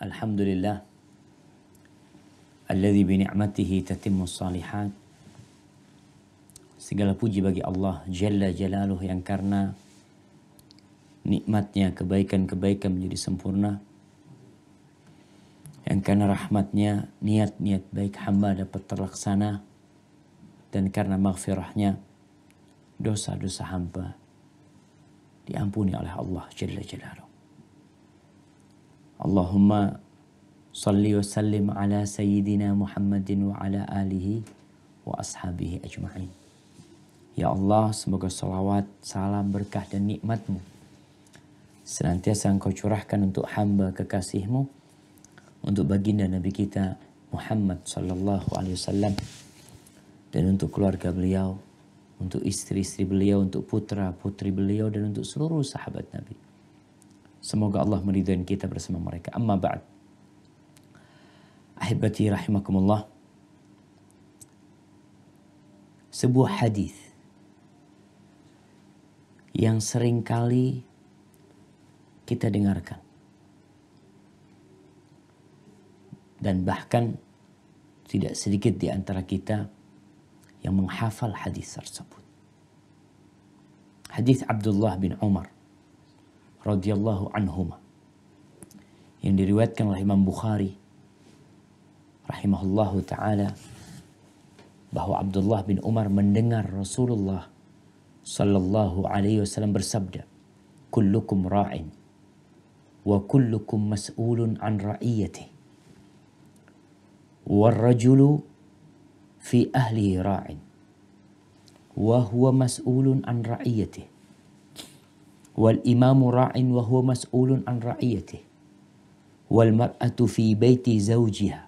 Alhamdulillah alladzi bi ni'matihi tatimmus shalihat. Segala puji bagi Allah Jalla Jalaluh yang karena nikmatnya kebaikan-kebaikan menjadi sempurna, yang karena rahmatnya niat-niat baik hamba dapat terlaksana, dan karena maghfirahnya dosa-dosa hamba diampuni oleh Allah Jalla Jalaluh. Allahumma salli wa sallim ala sayyidina Muhammadin wa ala alihi wa ashabihi ajma'in. Ya Allah, semoga salawat, salam, berkah dan nikmat-Mu senantiasa Engkau curahkan untuk hamba kekasih-Mu, untuk baginda Nabi kita Muhammad sallallahu alaihi wasallam, dan untuk keluarga beliau, untuk istri-istri beliau, untuk putra-putri beliau, dan untuk seluruh sahabat Nabi. Semoga Allah meridhai kita bersama mereka. Amma ba'd. Ahibati rahimakumullah. Sebuah hadis yang sering kali kita dengarkan, dan bahkan tidak sedikit di antara kita yang menghafal hadis tersebut. Hadis Abdullah bin Umar radhiyallahu anhuma yang diriwayatkan oleh Imam Bukhari rahimahullahu ta'ala, bahwa Abdullah bin Umar mendengar Rasulullah sallallahu alaihi wasallam bersabda, kullukum ra'in wa kullukum mas'ulun an ra'iyatihi wal rajulu fi ahlihi ra'in wa huwa mas'ulun an ra'iyatihi wal imamu ra'in wa huwa mas'ulun an ra'iyatihi wal mar'atu fi baiti zawjiha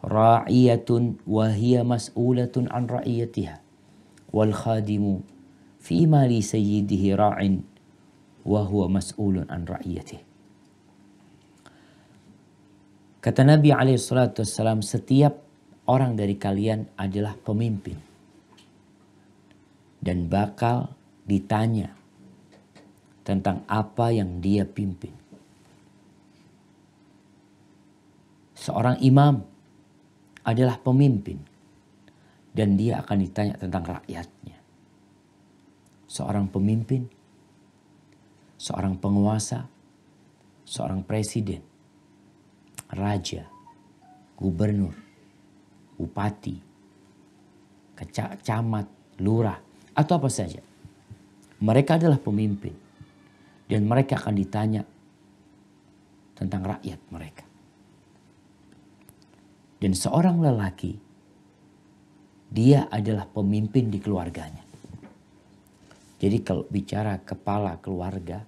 ra'iyatun wa hiya mas'ulatun an ra'iyatiha wal khadimu fi mali sayyidihi ra'in wa huwa mas'ulun an ra'iyatihi. Kata Nabi SAW, setiap orang dari kalian adalah pemimpin dan bakal ditanya tentang apa yang dia pimpin. Seorang imam adalah pemimpin dan dia akan ditanya tentang rakyatnya. Seorang pemimpin, seorang penguasa, seorang presiden, raja, gubernur, bupati, camat, lurah, atau apa saja. Mereka adalah pemimpin. Dan mereka akan ditanya tentang rakyat mereka. Dan seorang lelaki, dia adalah pemimpin di keluarganya. Jadi kalau bicara kepala keluarga,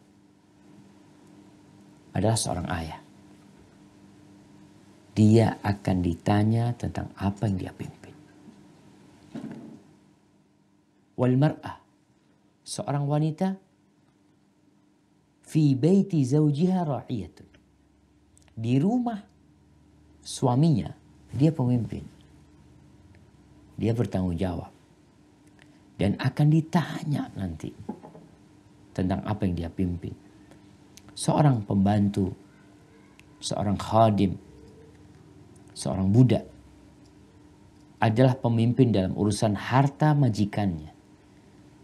adalah seorang ayah. Dia akan ditanya tentang apa yang dia pimpin. Wal mar'ah, seorang wanita, fi baiti zawjiha ra'iyatun. Di rumah suaminya, dia pemimpin. Dia bertanggung jawab. Dan akan ditanya nanti tentang apa yang dia pimpin. Seorang pembantu, seorang khadim, seorang budak adalah pemimpin dalam urusan harta majikannya.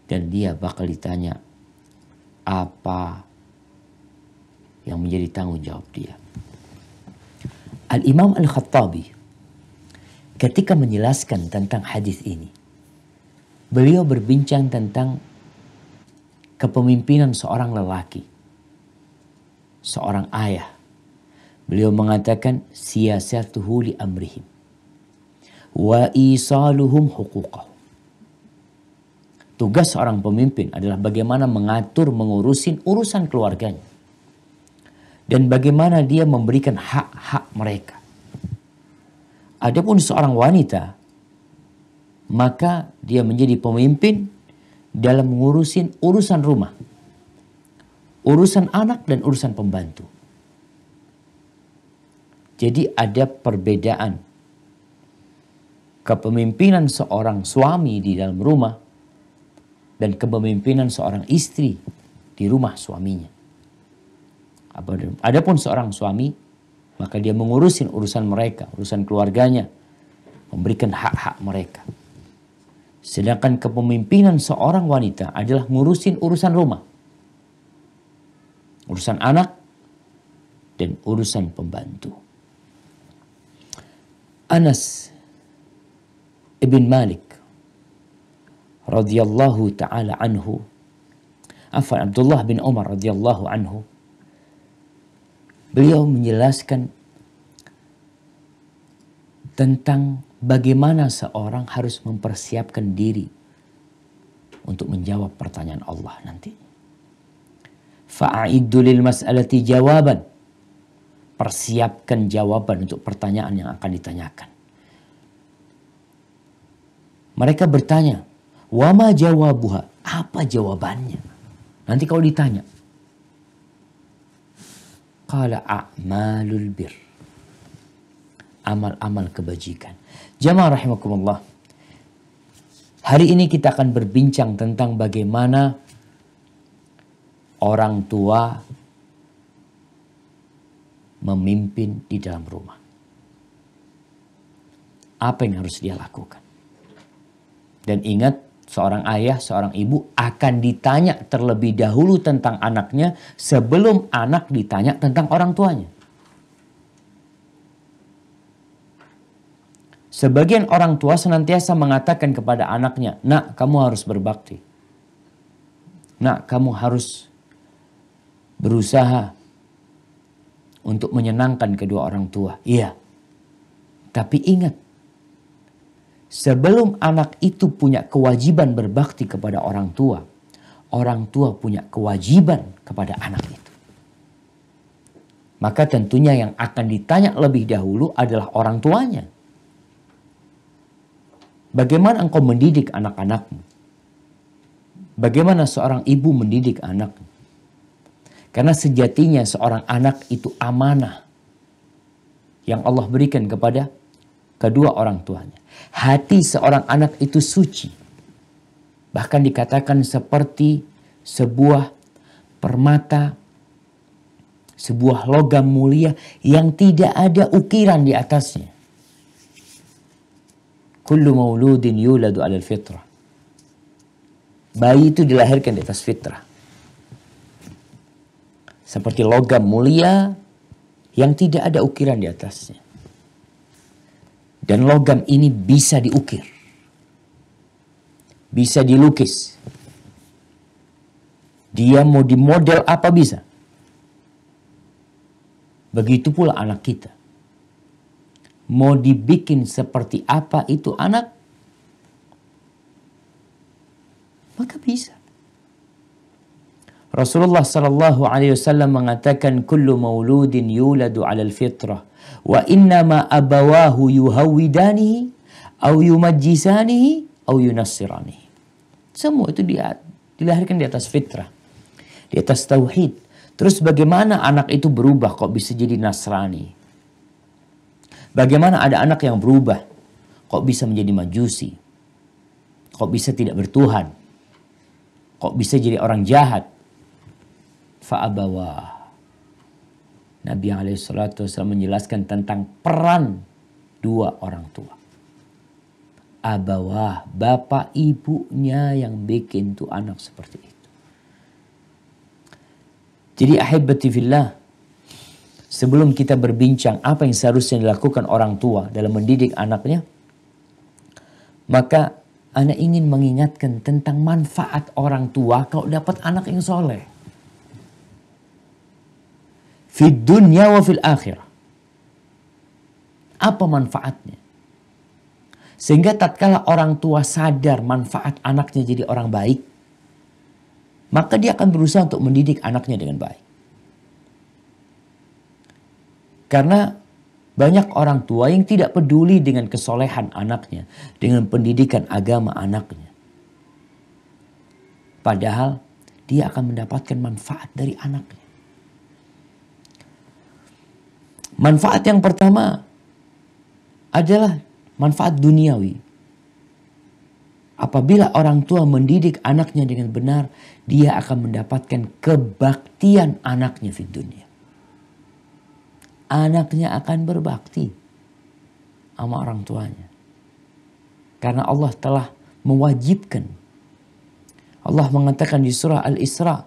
Dan dia bakal ditanya apa yang menjadi tanggung jawab dia. Al-Imam Al-Khattabi ketika menjelaskan tentang hadis ini, beliau berbincang tentang kepemimpinan seorang lelaki, seorang ayah. Beliau mengatakan siyasatuhu li amrihim wa isaluhum huquqahu. Tugas seorang pemimpin adalah bagaimana mengatur, mengurusin urusan keluarganya. Dan bagaimana dia memberikan hak-hak mereka. Adapun seorang wanita, maka dia menjadi pemimpin dalam mengurusin urusan rumah, urusan anak dan urusan pembantu. Jadi ada perbedaan kepemimpinan seorang suami di dalam rumah dan kepemimpinan seorang istri di rumah suaminya. Adapun seorang suami, Maka dia mengurusin urusan mereka, urusan keluarganya, memberikan hak-hak mereka. Sedangkan kepemimpinan seorang wanita adalah ngurusin urusan rumah, urusan anak, dan urusan pembantu. Anas ibn Malik radhiyallahu ta'ala anhu, Abdullah bin Umar radhiyallahu anhu, beliau menjelaskan tentang bagaimana seorang harus mempersiapkan diri untuk menjawab pertanyaan Allah nanti. Fa'iddu lil mas'alati jawaban. Persiapkan jawaban untuk pertanyaan yang akan ditanyakan. Mereka bertanya, wa ma jawabuha? Apa jawabannya? Nanti kalau ditanya, qala a'malul bir. Amal-amal kebajikan. Jamaah rahimakumullah. Hari ini kita akan berbincang tentang bagaimana orang tua memimpin di dalam rumah. Apa yang harus dia lakukan? Dan ingat, seorang ayah, seorang ibu akan ditanya terlebih dahulu tentang anaknya sebelum anak ditanya tentang orang tuanya. Sebagian orang tua senantiasa mengatakan kepada anaknya, nak, kamu harus berbakti. Nak, kamu harus berusaha untuk menyenangkan kedua orang tua. Iya. Tapi ingat, sebelum anak itu punya kewajiban berbakti kepada orang tua punya kewajiban kepada anak itu. Maka tentunya yang akan ditanya lebih dahulu adalah orang tuanya. Bagaimana engkau mendidik anak-anakmu? Bagaimana seorang ibu mendidik anaknya? Karena sejatinya seorang anak itu amanah yang Allah berikan kepada kedua orang tuanya. Hati seorang anak itu suci. Bahkan dikatakan seperti sebuah permata, sebuah logam mulia yang tidak ada ukiran di atasnya. Kullu mauludin yuladu alal fitrah. Bayi itu dilahirkan di atas fitrah. Seperti logam mulia yang tidak ada ukiran di atasnya. Dan logam ini bisa diukir. Bisa dilukis. Dia mau dimodel apa bisa. Begitu pula anak kita. Mau dibikin seperti apa itu anak, maka bisa. Rasulullah sallallahu alaihi wasallam mengatakan kullu mauludin yuladu 'alal fitrah wa innama abawahu yuhawidanihi aw yumajjisanihi aw yunassiranihi. Semua itu dilahirkan di atas fitrah, di atas tauhid. Terus bagaimana anak itu berubah kok bisa jadi Nasrani? Bagaimana ada anak yang berubah kok bisa menjadi Majusi? Kok bisa tidak bertuhan? Kok bisa jadi orang jahat? Fa'abawah. Nabi SAW menjelaskan tentang peran dua orang tua. Abawah, bapak ibunya yang bikin tuh anak seperti itu. Jadi ahibati fillah, sebelum kita berbincang apa yang seharusnya dilakukan orang tua dalam mendidik anaknya, maka ana ingin mengingatkan tentang manfaat orang tua kalau dapat anak yang soleh. Fid dunya wa fil akhirah. Apa manfaatnya? Sehingga tatkala orang tua sadar manfaat anaknya jadi orang baik, maka dia akan berusaha untuk mendidik anaknya dengan baik. Karena banyak orang tua yang tidak peduli dengan kesolehan anaknya, dengan pendidikan agama anaknya. Padahal dia akan mendapatkan manfaat dari anaknya. Manfaat yang pertama adalah manfaat duniawi. Apabila orang tua mendidik anaknya dengan benar, dia akan mendapatkan kebaktian anaknya di dunia. anaknya akan berbakti sama orang tuanya. Karena Allah telah mewajibkan. Allah mengatakan di surah Al-Isra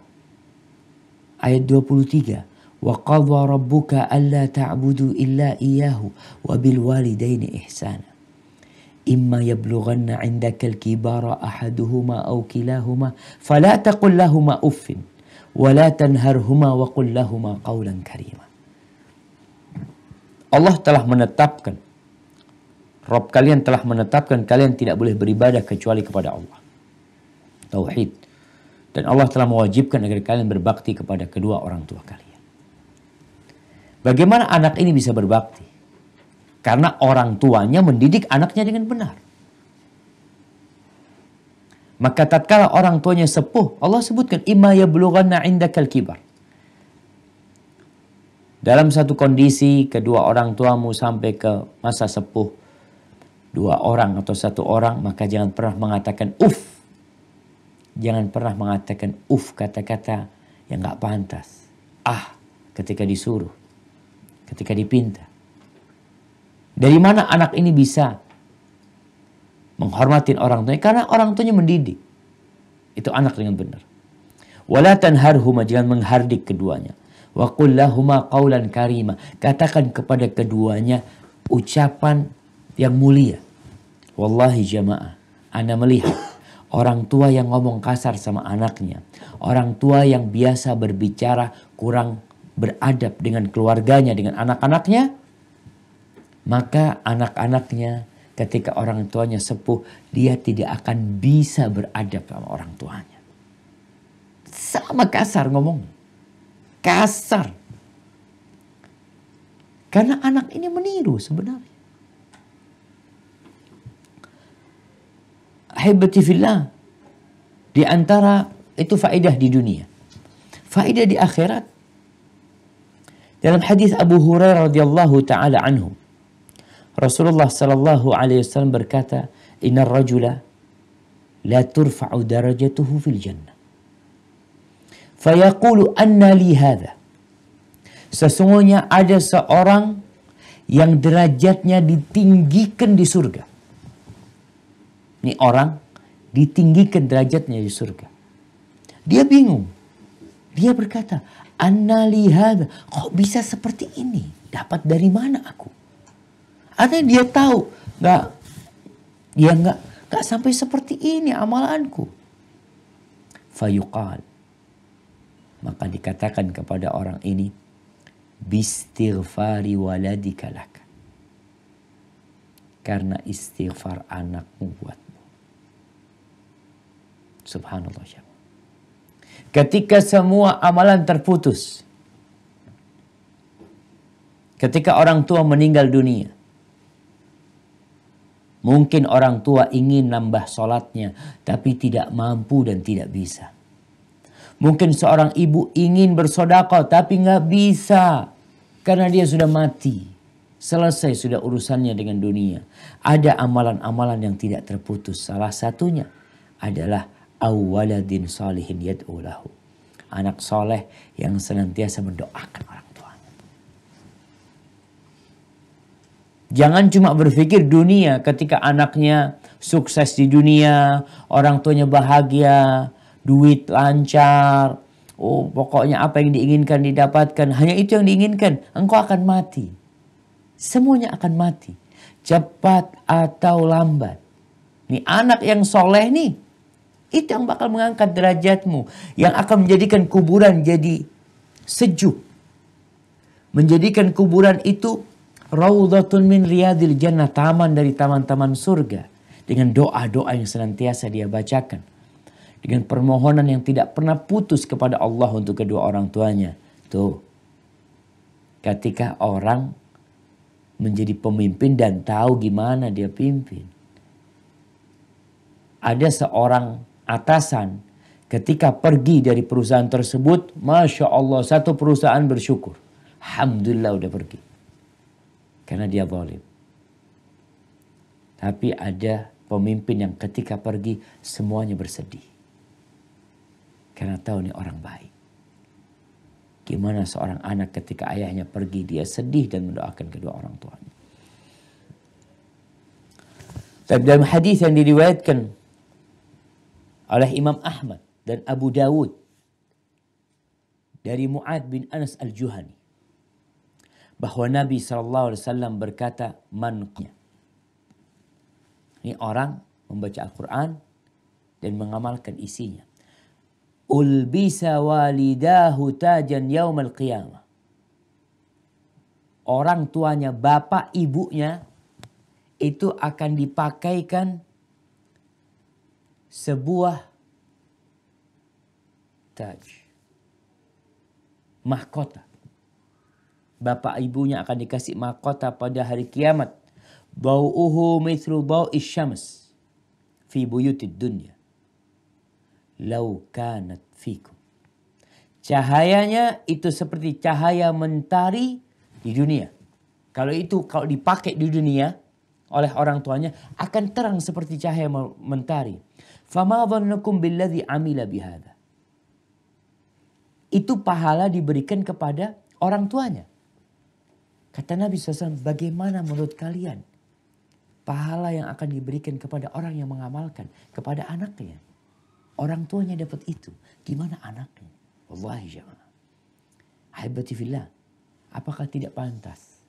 ayat 23. Wa qadha rabbuka alla ta'budu illa iyyahu wa bil walidaini ihsana. Imma yablughanna 'indaka al-kibara ahaduhuma aw kilahuma fala taqul lahumā uffin wa la tanharhumā wa qul lahumā qawlan karīmā. Allah telah menetapkan, Rabb kalian telah menetapkan kalian tidak boleh beribadah kecuali kepada Allah. Tauhid. Dan Allah telah mewajibkan agar kalian berbakti kepada kedua orang tua kalian. Bagaimana anak ini bisa berbakti? Karena orang tuanya mendidik anaknya dengan benar. Maka tatkala orang tuanya sepuh, Allah sebutkan imma yablughanna 'indakal kibar. Dalam satu kondisi kedua orang tuamu sampai ke masa sepuh, dua orang atau satu orang, maka jangan pernah mengatakan uff. Jangan pernah mengatakan uff, kata-kata yang gak pantas. Ketika disuruh, ketika dipinta. Dari mana anak ini bisa menghormatin orang tuanya? Karena orang tuanya mendidik. Itu anak dengan benar. Wala tanharhuma, jangan menghardik keduanya. Wa qul lahumā qawlan karīmā, katakan kepada keduanya ucapan yang mulia. Wallahi jamaah, ana melihat orang tua yang ngomong kasar sama anaknya, orang tua yang biasa berbicara kurang beradab dengan keluarganya, dengan anak-anaknya, maka anak-anaknya ketika orang tuanya sepuh, dia tidak akan bisa beradab sama orang tuanya. Sama kasar ngomong. Kasar. Karena anak ini meniru sebenarnya. Ahibati fillah. Di antara itu faedah di dunia. Faedah di akhirat. Dalam hadis Abu Hurairah radhiyallahu taala anhu, Rasulullah sallallahu alaihi wasallam berkata, "Innar rajula la turfa'u darajatuhu fil jannah. Fayaqulu anna li hadha." Sesungguhnya ada seorang yang derajatnya ditinggikan di surga. Ini orang ditinggikan derajatnya di surga. Dia bingung. Dia berkata, "Anna li hadha." Kok bisa seperti ini? Dapat dari mana aku? Artinya dia tahu dia nggak sampai seperti ini amalanku. Fayuqal, maka dikatakan kepada orang ini, bistighfari waladika laka, karena istighfar anakmu buatmu. Subhanallah. Ketika semua amalan terputus, ketika orang tua meninggal dunia, mungkin orang tua ingin nambah sholatnya, tapi tidak mampu dan tidak bisa. Mungkin seorang ibu ingin bersedekah, tapi nggak bisa. Karena dia sudah mati. Selesai sudah urusannya dengan dunia. Ada amalan-amalan yang tidak terputus. Salah satunya adalah awwaladin salihin yad'u lahu. Anak soleh yang senantiasa mendoakan orang tuanya. Jangan cuma berpikir dunia ketika anaknya sukses di dunia, orang tuanya bahagia, duit lancar, pokoknya apa yang diinginkan didapatkan, hanya itu yang diinginkan, engkau akan mati. Semuanya akan mati, cepat atau lambat. Nih anak yang soleh nih, itu yang bakal mengangkat derajatmu, yang akan menjadikan kuburan jadi sejuk, menjadikan kuburan itu raudhatun min riyadil jannah, taman dari taman-taman surga, dengan doa-doa yang senantiasa dia bacakan, dengan permohonan yang tidak pernah putus kepada Allah untuk kedua orang tuanya. Tuh, ketika orang menjadi pemimpin dan tahu gimana dia pimpin. Ada seorang atasan ketika pergi dari perusahaan tersebut, Masya Allah, satu perusahaan bersyukur. Alhamdulillah udah pergi. Karena dia zalim. Tapi ada pemimpin yang ketika pergi semuanya bersedih. Karena tahu ini orang baik. Gimana seorang anak ketika ayahnya pergi, dia sedih dan mendoakan kedua orang tuanya. Tapi dalam hadis yang diriwayatkan oleh Imam Ahmad dan Abu Dawud dari Mu'ad bin Anas al-Juhani, bahwa Nabi SAW berkata, ini orang membaca Al-Quran dan mengamalkan isinya. Ulbisa walidahu tajan yaumal qiyamah. Orang tuanya, bapak ibunya, itu akan dipakaikan sebuah taj, mahkota. Bapak ibunya akan dikasih mahkota pada hari kiamat. Bau'uhu mithlu bau'is syams fi buyutid dunya. Lau kanat fikum. Cahayanya itu seperti cahaya mentari di dunia. Kalau dipakai di dunia oleh orang tuanya, akan terang seperti cahaya mentari. Fama dhannukum billadhi amila bihadha. Itu pahala diberikan kepada orang tuanya. Kata Nabi SAW, bagaimana menurut kalian pahala yang akan diberikan kepada orang yang mengamalkan kepada anaknya? Orang tuanya dapat itu, gimana anaknya? Wallahi jamaah. Ahibati fillah, apakah tidak pantas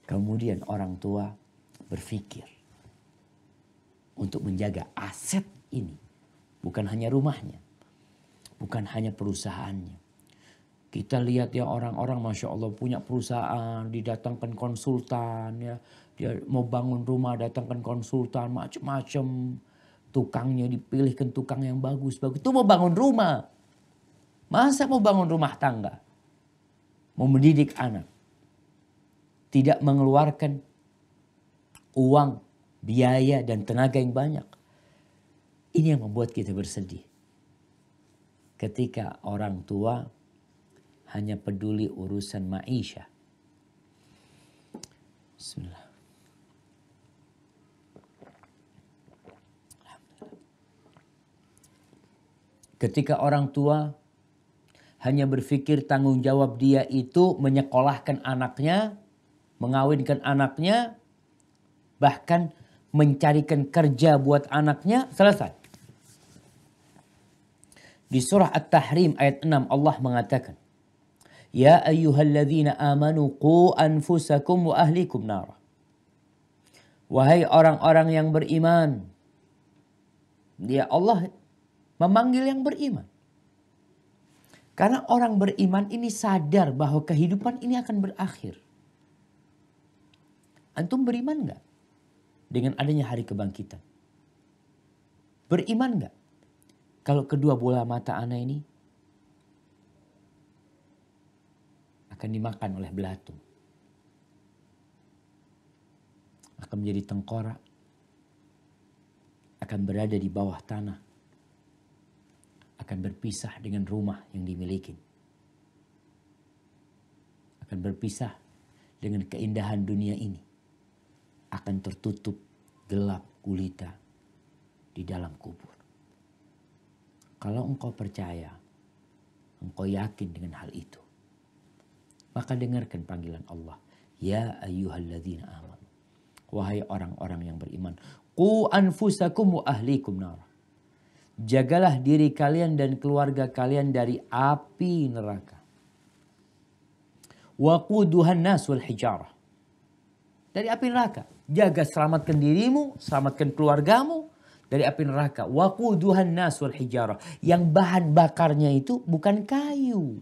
kemudian orang tua berpikir untuk menjaga aset ini? Bukan hanya rumahnya, bukan hanya perusahaannya. Kita lihat ya orang-orang Masya Allah punya perusahaan, didatangkan konsultan ya. Dia mau bangun rumah, datangkan konsultan, macam-macam. Tukangnya dipilihkan tukang yang bagus-bagus. Itu mau bangun rumah. Masa mau bangun rumah tangga? Mau mendidik anak. Tidak mengeluarkan uang, biaya dan tenaga yang banyak. Ini yang membuat kita bersedih. Ketika orang tua hanya peduli urusan maisha. Bismillah. Ketika orang tua hanya berpikir tanggung jawab dia itu menyekolahkan anaknya, mengawinkan anaknya, bahkan mencarikan kerja buat anaknya, selesai. Di surah At-Tahrim ayat 6 Allah mengatakan, Ya ayyuhalladzina amanu qu anfusakum wa ahlikum nara. Wahai orang-orang yang beriman. Ya Allah memanggil yang beriman. Karena orang beriman ini sadar bahwa kehidupan ini akan berakhir. Antum beriman enggak dengan adanya hari kebangkitan? Beriman enggak kalau kedua bola mata ana ini akan dimakan oleh belatung, akan menjadi tengkorak, akan berada di bawah tanah, akan berpisah dengan rumah yang dimiliki, akan berpisah dengan keindahan dunia ini, akan tertutup gelap gulita di dalam kubur. Kalau engkau percaya, engkau yakin dengan hal itu, maka dengarkan panggilan Allah. Ya ayyuhalladzina amanu. Wahai orang-orang yang beriman. Qu anfusakum wa ahlikum nar. Jagalah diri kalian dan keluarga kalian dari api neraka. Waquduhan nas wal hijarah. Dari api neraka. Jaga, selamatkan dirimu, selamatkan keluargamu dari api neraka. Waquduhan nas wal hijarah. Yang bahan bakarnya itu bukan kayu.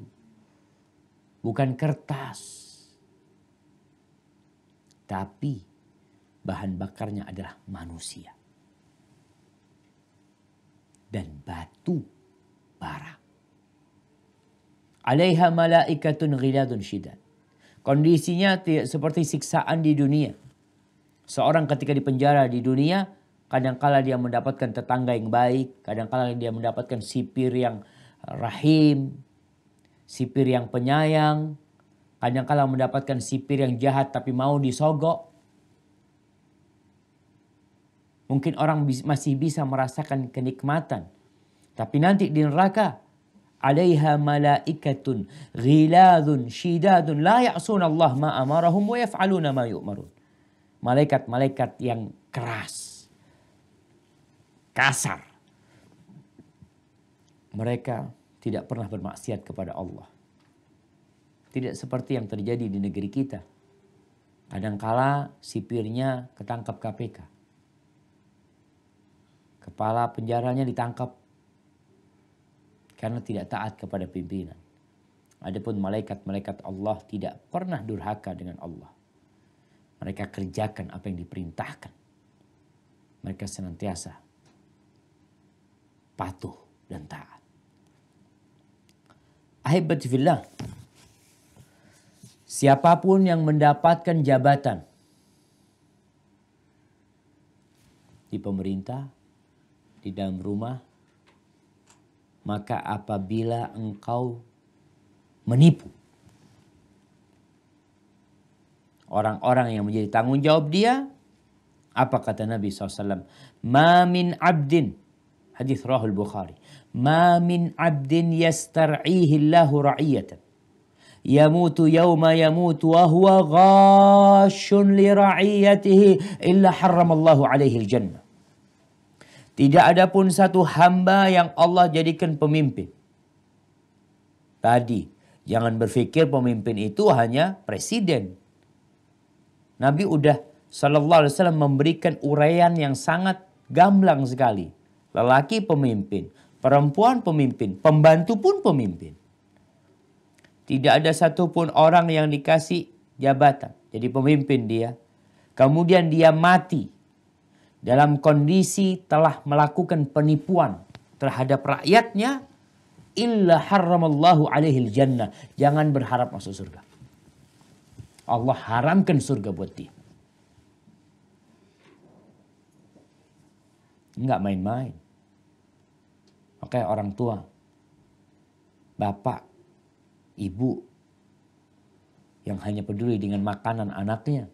Bukan kertas. Tapi bahan bakarnya adalah manusia. Dan batu bara. Alaiha malaikatun ghiladun syidad. Kondisinya tidak seperti siksaan di dunia. Seorang ketika dipenjara di dunia, kadangkala dia mendapatkan tetangga yang baik, kadangkala dia mendapatkan sipir yang rahim, sipir yang penyayang, kadangkala mendapatkan sipir yang jahat tapi mau disogok. Mungkin orang masih bisa merasakan kenikmatan. Tapi nanti di neraka 'alaiha malaikatun ghiladun shidadun la ya'suna Allah ma amarahum wa yaf'aluna ma yu'marun. Malaikat-malaikat yang keras, kasar. Mereka tidak pernah bermaksiat kepada Allah. Tidak seperti yang terjadi di negeri kita. Kadangkala sipirnya ketangkap KPK. Kepala penjaranya ditangkap karena tidak taat kepada pimpinan. Adapun malaikat-malaikat Allah tidak pernah durhaka dengan Allah. Mereka kerjakan apa yang diperintahkan. Mereka senantiasa patuh dan taat. Ahibati fillah, siapapun yang mendapatkan jabatan di pemerintah, di dalam rumah, maka apabila engkau menipu orang-orang yang menjadi tanggung jawab dia, apa kata Nabi SAW? Ma min abdin, hadis rahul Bukhari, ma min abdin yastar'ihi Allahu ra'iyatan yamutu yawma yamutu wa huwa ghashun li ra'iyatihi illa harramallahu alaihi al-jannah. Tidak ada pun satu hamba yang Allah jadikan pemimpin. Tadi, jangan berpikir pemimpin itu hanya presiden. Nabi udah sallallahu alaihi wasallam memberikan uraian yang sangat gamblang sekali. Lelaki pemimpin, perempuan pemimpin, pembantu pun pemimpin. Tidak ada satupun orang yang dikasih jabatan, jadi pemimpin dia. Kemudian dia mati dalam kondisi telah melakukan penipuan terhadap rakyatnya, illa harramallahu alaihi jannah. Jangan berharap masuk surga. Allah haramkan surga buat dia. Enggak main-main. Makanya orang tua, bapak, ibu yang hanya peduli dengan makanan anaknya,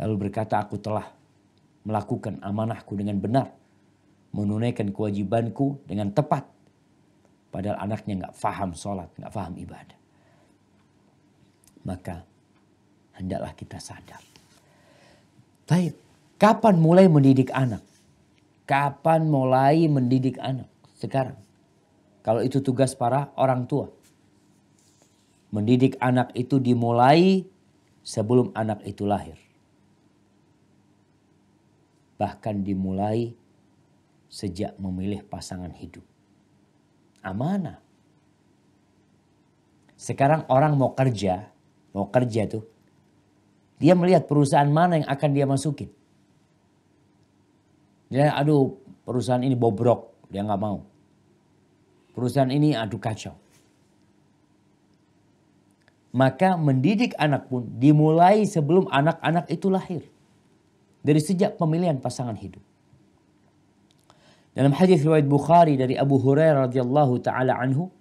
lalu berkata, aku telah melakukan amanahku dengan benar, menunaikan kewajibanku dengan tepat, padahal anaknya nggak faham sholat, nggak faham ibadah. Maka hendaklah kita sadar. Baik, kapan mulai mendidik anak? Kapan mulai mendidik anak? Sekarang. Kalau itu tugas para orang tua. Mendidik anak itu dimulai sebelum anak itu lahir. Bahkan dimulai sejak memilih pasangan hidup. Amanah. Sekarang orang mau kerja tuh, dia melihat perusahaan mana yang akan dia masukin. Dia, aduh perusahaan ini bobrok, dia nggak mau. Perusahaan ini aduh kacau. Maka mendidik anak pun dimulai sebelum anak-anak itu lahir. Dari sejak pemilihan pasangan hidup. Dalam hadis riwayat Bukhari dari Abu Hurairah radhiyallahu taala anhu,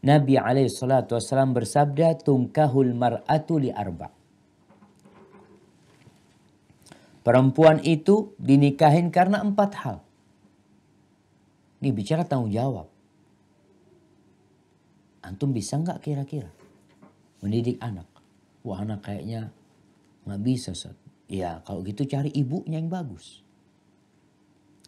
Nabi alaihi salatu wasallam bersabda, "Tunkahul mar'atu li arba'." Perempuan itu dinikahin karena 4 hal. Ini bicara tanggung jawab. Antum bisa nggak kira-kira mendidik anak? Wah, anak kayaknya nggak bisa, Ustaz. Ya, kalau gitu cari ibunya yang bagus.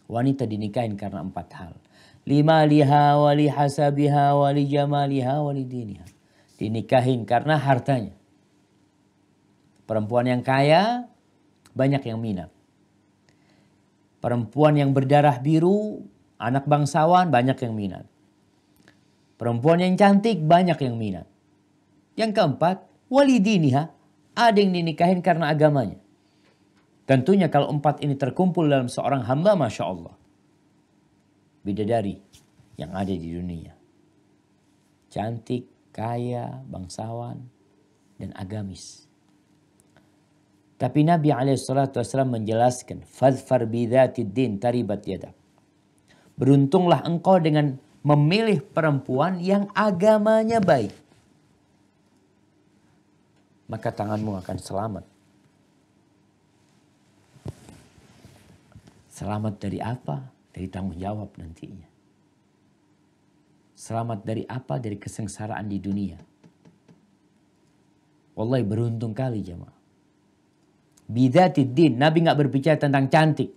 Wanita dinikahin karena 4 hal. Lima liha wali hasabiha wali jamaliha wali diniha. Dinikahin karena hartanya. Perempuan yang kaya banyak yang minat. Perempuan yang berdarah biru, anak bangsawan banyak yang minat. Perempuan yang cantik banyak yang minat. Yang keempat, wali diniha, ada yang dinikahin karena agamanya. Tentunya kalau 4 ini terkumpul dalam seorang hamba, Masya Allah. Bidadari yang ada di dunia. Cantik, kaya, bangsawan, dan agamis. Tapi Nabi SAW menjelaskan, Fadfar bidhatid din taribat yadak. Beruntunglah engkau dengan memilih perempuan yang agamanya baik. Maka tanganmu akan selamat. Selamat dari apa? Dari tanggung jawab nantinya. Selamat dari apa? Dari kesengsaraan di dunia. Wallahi beruntung kali jemaah. Bidzatid din. Nabi nggak berbicara tentang cantik.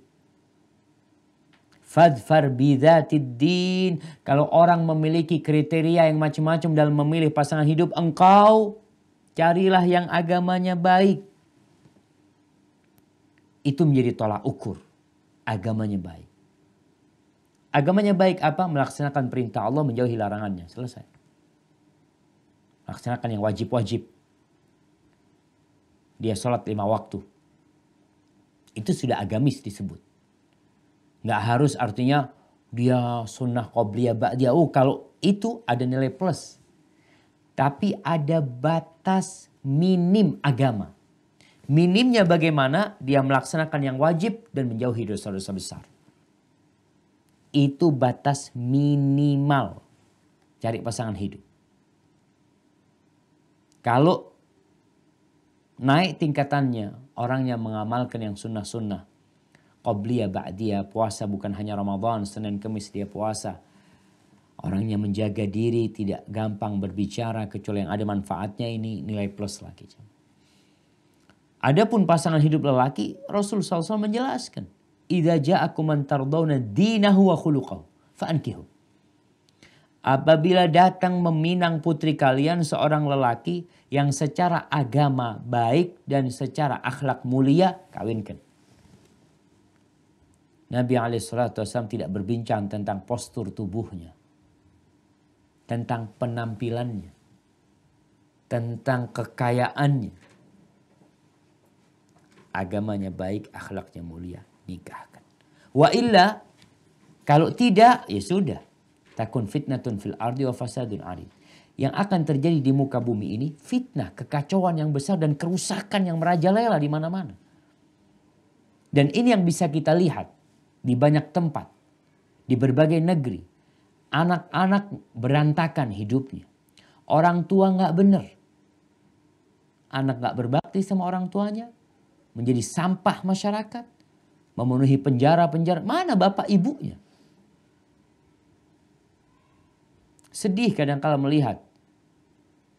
Fadfar bidzatid din. Kalau orang memiliki kriteria yang macam-macam dalam memilih pasangan hidup, engkau carilah yang agamanya baik. Itu menjadi tolak ukur. Agamanya baik. Agamanya baik apa? Melaksanakan perintah Allah, menjauhi larangannya. Selesai. Laksanakan yang wajib-wajib. Dia sholat 5 waktu. Itu sudah agamis disebut. Nggak harus artinya dia sunnah qobliyah ba'diyah. Kalau itu ada nilai plus. Tapi ada batas minim agama. Minimnya bagaimana? Dia melaksanakan yang wajib dan menjauhi dosa-dosa besar. Itu batas minimal cari pasangan hidup. Kalau naik tingkatannya, orang yang mengamalkan yang sunnah-sunnah. Qobliyah, ba'diyah, puasa bukan hanya Ramadan, Senin, Kamis dia puasa. Orang yang menjaga diri, tidak gampang berbicara kecuali yang ada manfaatnya, ini nilai plus lagi. Adapun pasangan hidup lelaki, Rasul SAW menjelaskan. Idza ja'akum man tardawna dinahu wa khuluqahu fa'ankihu. Apabila datang meminang putri kalian seorang lelaki yang secara agama baik dan secara akhlak mulia, kawinkan. Nabi SAW tidak berbincang tentang postur tubuhnya, tentang penampilannya, tentang kekayaannya. Agamanya baik, akhlaknya mulia, nikahkan. Wa illa, kalau tidak, ya sudah. Takun fitnatun fil ardi wa fasadun arid. Yang akan terjadi di muka bumi ini fitnah, kekacauan yang besar dan kerusakan yang merajalela di mana-mana. Dan ini yang bisa kita lihat di banyak tempat, di berbagai negeri. Anak-anak berantakan hidupnya. Orang tua nggak benar. Anak nggak berbakti sama orang tuanya, menjadi sampah masyarakat, memenuhi penjara-penjara. Mana bapak ibunya? Sedih kadang-kala melihat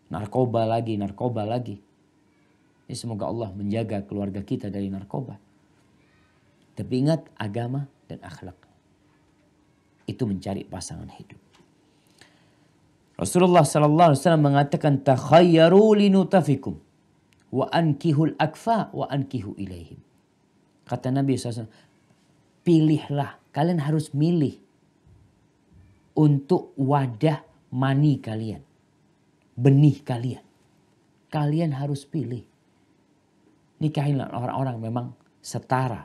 narkoba lagi. Semoga Allah menjaga keluarga kita dari narkoba. Tapi ingat agama dan akhlak. Itu mencari pasangan hidup. Rasulullah SAW mengatakan takhayyaru linutafikum wa ankihul akfa wa ankihu ilaihim. Kata Nabi SAW, pilihlah, kalian harus milih untuk wadah mani kalian, benih kalian. Kalian harus pilih. Nikahilah orang-orang memang setara,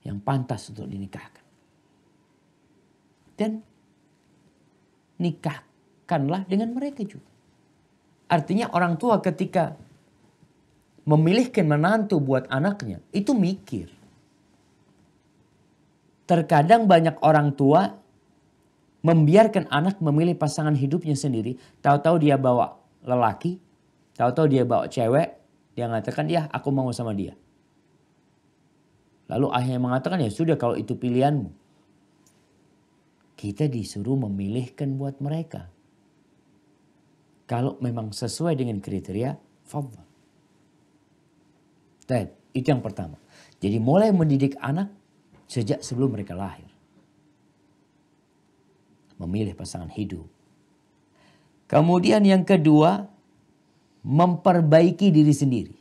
yang pantas untuk dinikahkan. Dan nikahkanlah dengan mereka juga. Artinya orang tua ketika memilihkan menantu buat anaknya, itu mikir. Terkadang banyak orang tua membiarkan anak memilih pasangan hidupnya sendiri. Tahu-tahu dia bawa lelaki, tahu-tahu dia bawa cewek, dia mengatakan, ya aku mau sama dia. Lalu ayahnya mengatakan, ya sudah kalau itu pilihanmu. Kita disuruh memilihkan buat mereka. Kalau memang sesuai dengan kriteria, fadhal. Itu yang pertama. Jadi mulai mendidik anak sejak sebelum mereka lahir. Memilih pasangan hidup. Kemudian yang kedua, memperbaiki diri sendiri.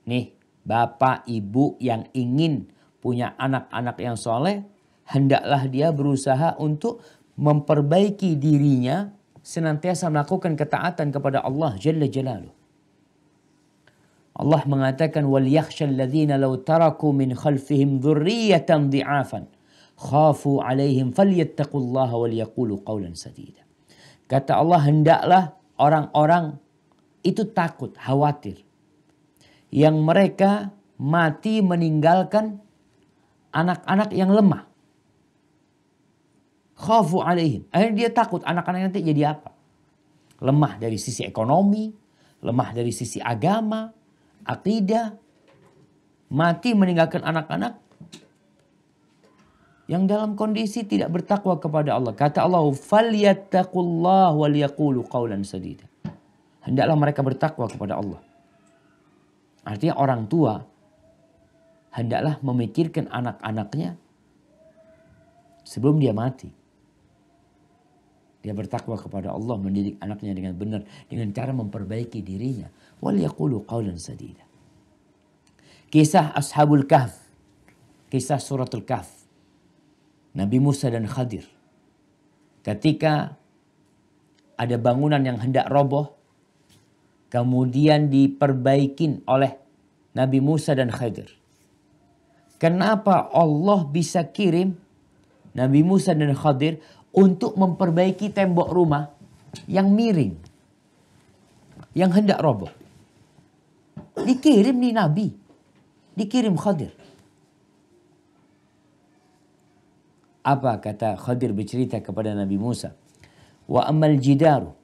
Nih, bapak ibu yang ingin punya anak-anak yang soleh, hendaklah dia berusaha untuk memperbaiki dirinya, senantiasa melakukan ketaatan kepada Allah Jalla Jalaluh. Allah mengatakan, وَلْيَخْشَ الَّذِينَ لَوْ تَرَكُوا مِنْ خَلْفِهِمْ ذُرِّيَّةً ضِعَافًا خَافُوا عَلَيْهِمْ فَلْيَتَّقُوا اللَّهَ وَلْيَقُولُوا قَوْلًا سَدِيدًا. Kata Allah, hendaklah orang-orang itu takut, khawatir. Yang mereka mati meninggalkan anak-anak yang lemah. Khafu alaihim. Akhirnya dia takut anak-anak nanti jadi apa? Lemah dari sisi ekonomi, lemah dari sisi agama, akidah. Mati meninggalkan anak-anak. yang dalam kondisi tidak bertakwa kepada Allah. Kata Allah, "Falyattaqullah wal yaqulu qawlan sadida." Hendaklah mereka bertakwa kepada Allah. Artinya orang tua hendaklah memikirkan anak-anaknya sebelum dia mati. Dia bertakwa kepada Allah, mendidik anaknya dengan benar, dengan cara memperbaiki dirinya. Wal yaqulu qawlan sadida. Kisah Ashabul Kahf, kisah suratul Kahf, Nabi Musa dan Khadir. Ketika ada bangunan yang hendak roboh, kemudian diperbaikin oleh Nabi Musa dan Khadir. Kenapa Allah bisa kirim Nabi Musa dan Khadir untuk memperbaiki tembok rumah yang miring, yang hendak roboh? Dikirim nih Nabi, dikirim Khadir. Apa kata Khadir bercerita kepada Nabi Musa? Wa ammal jidaru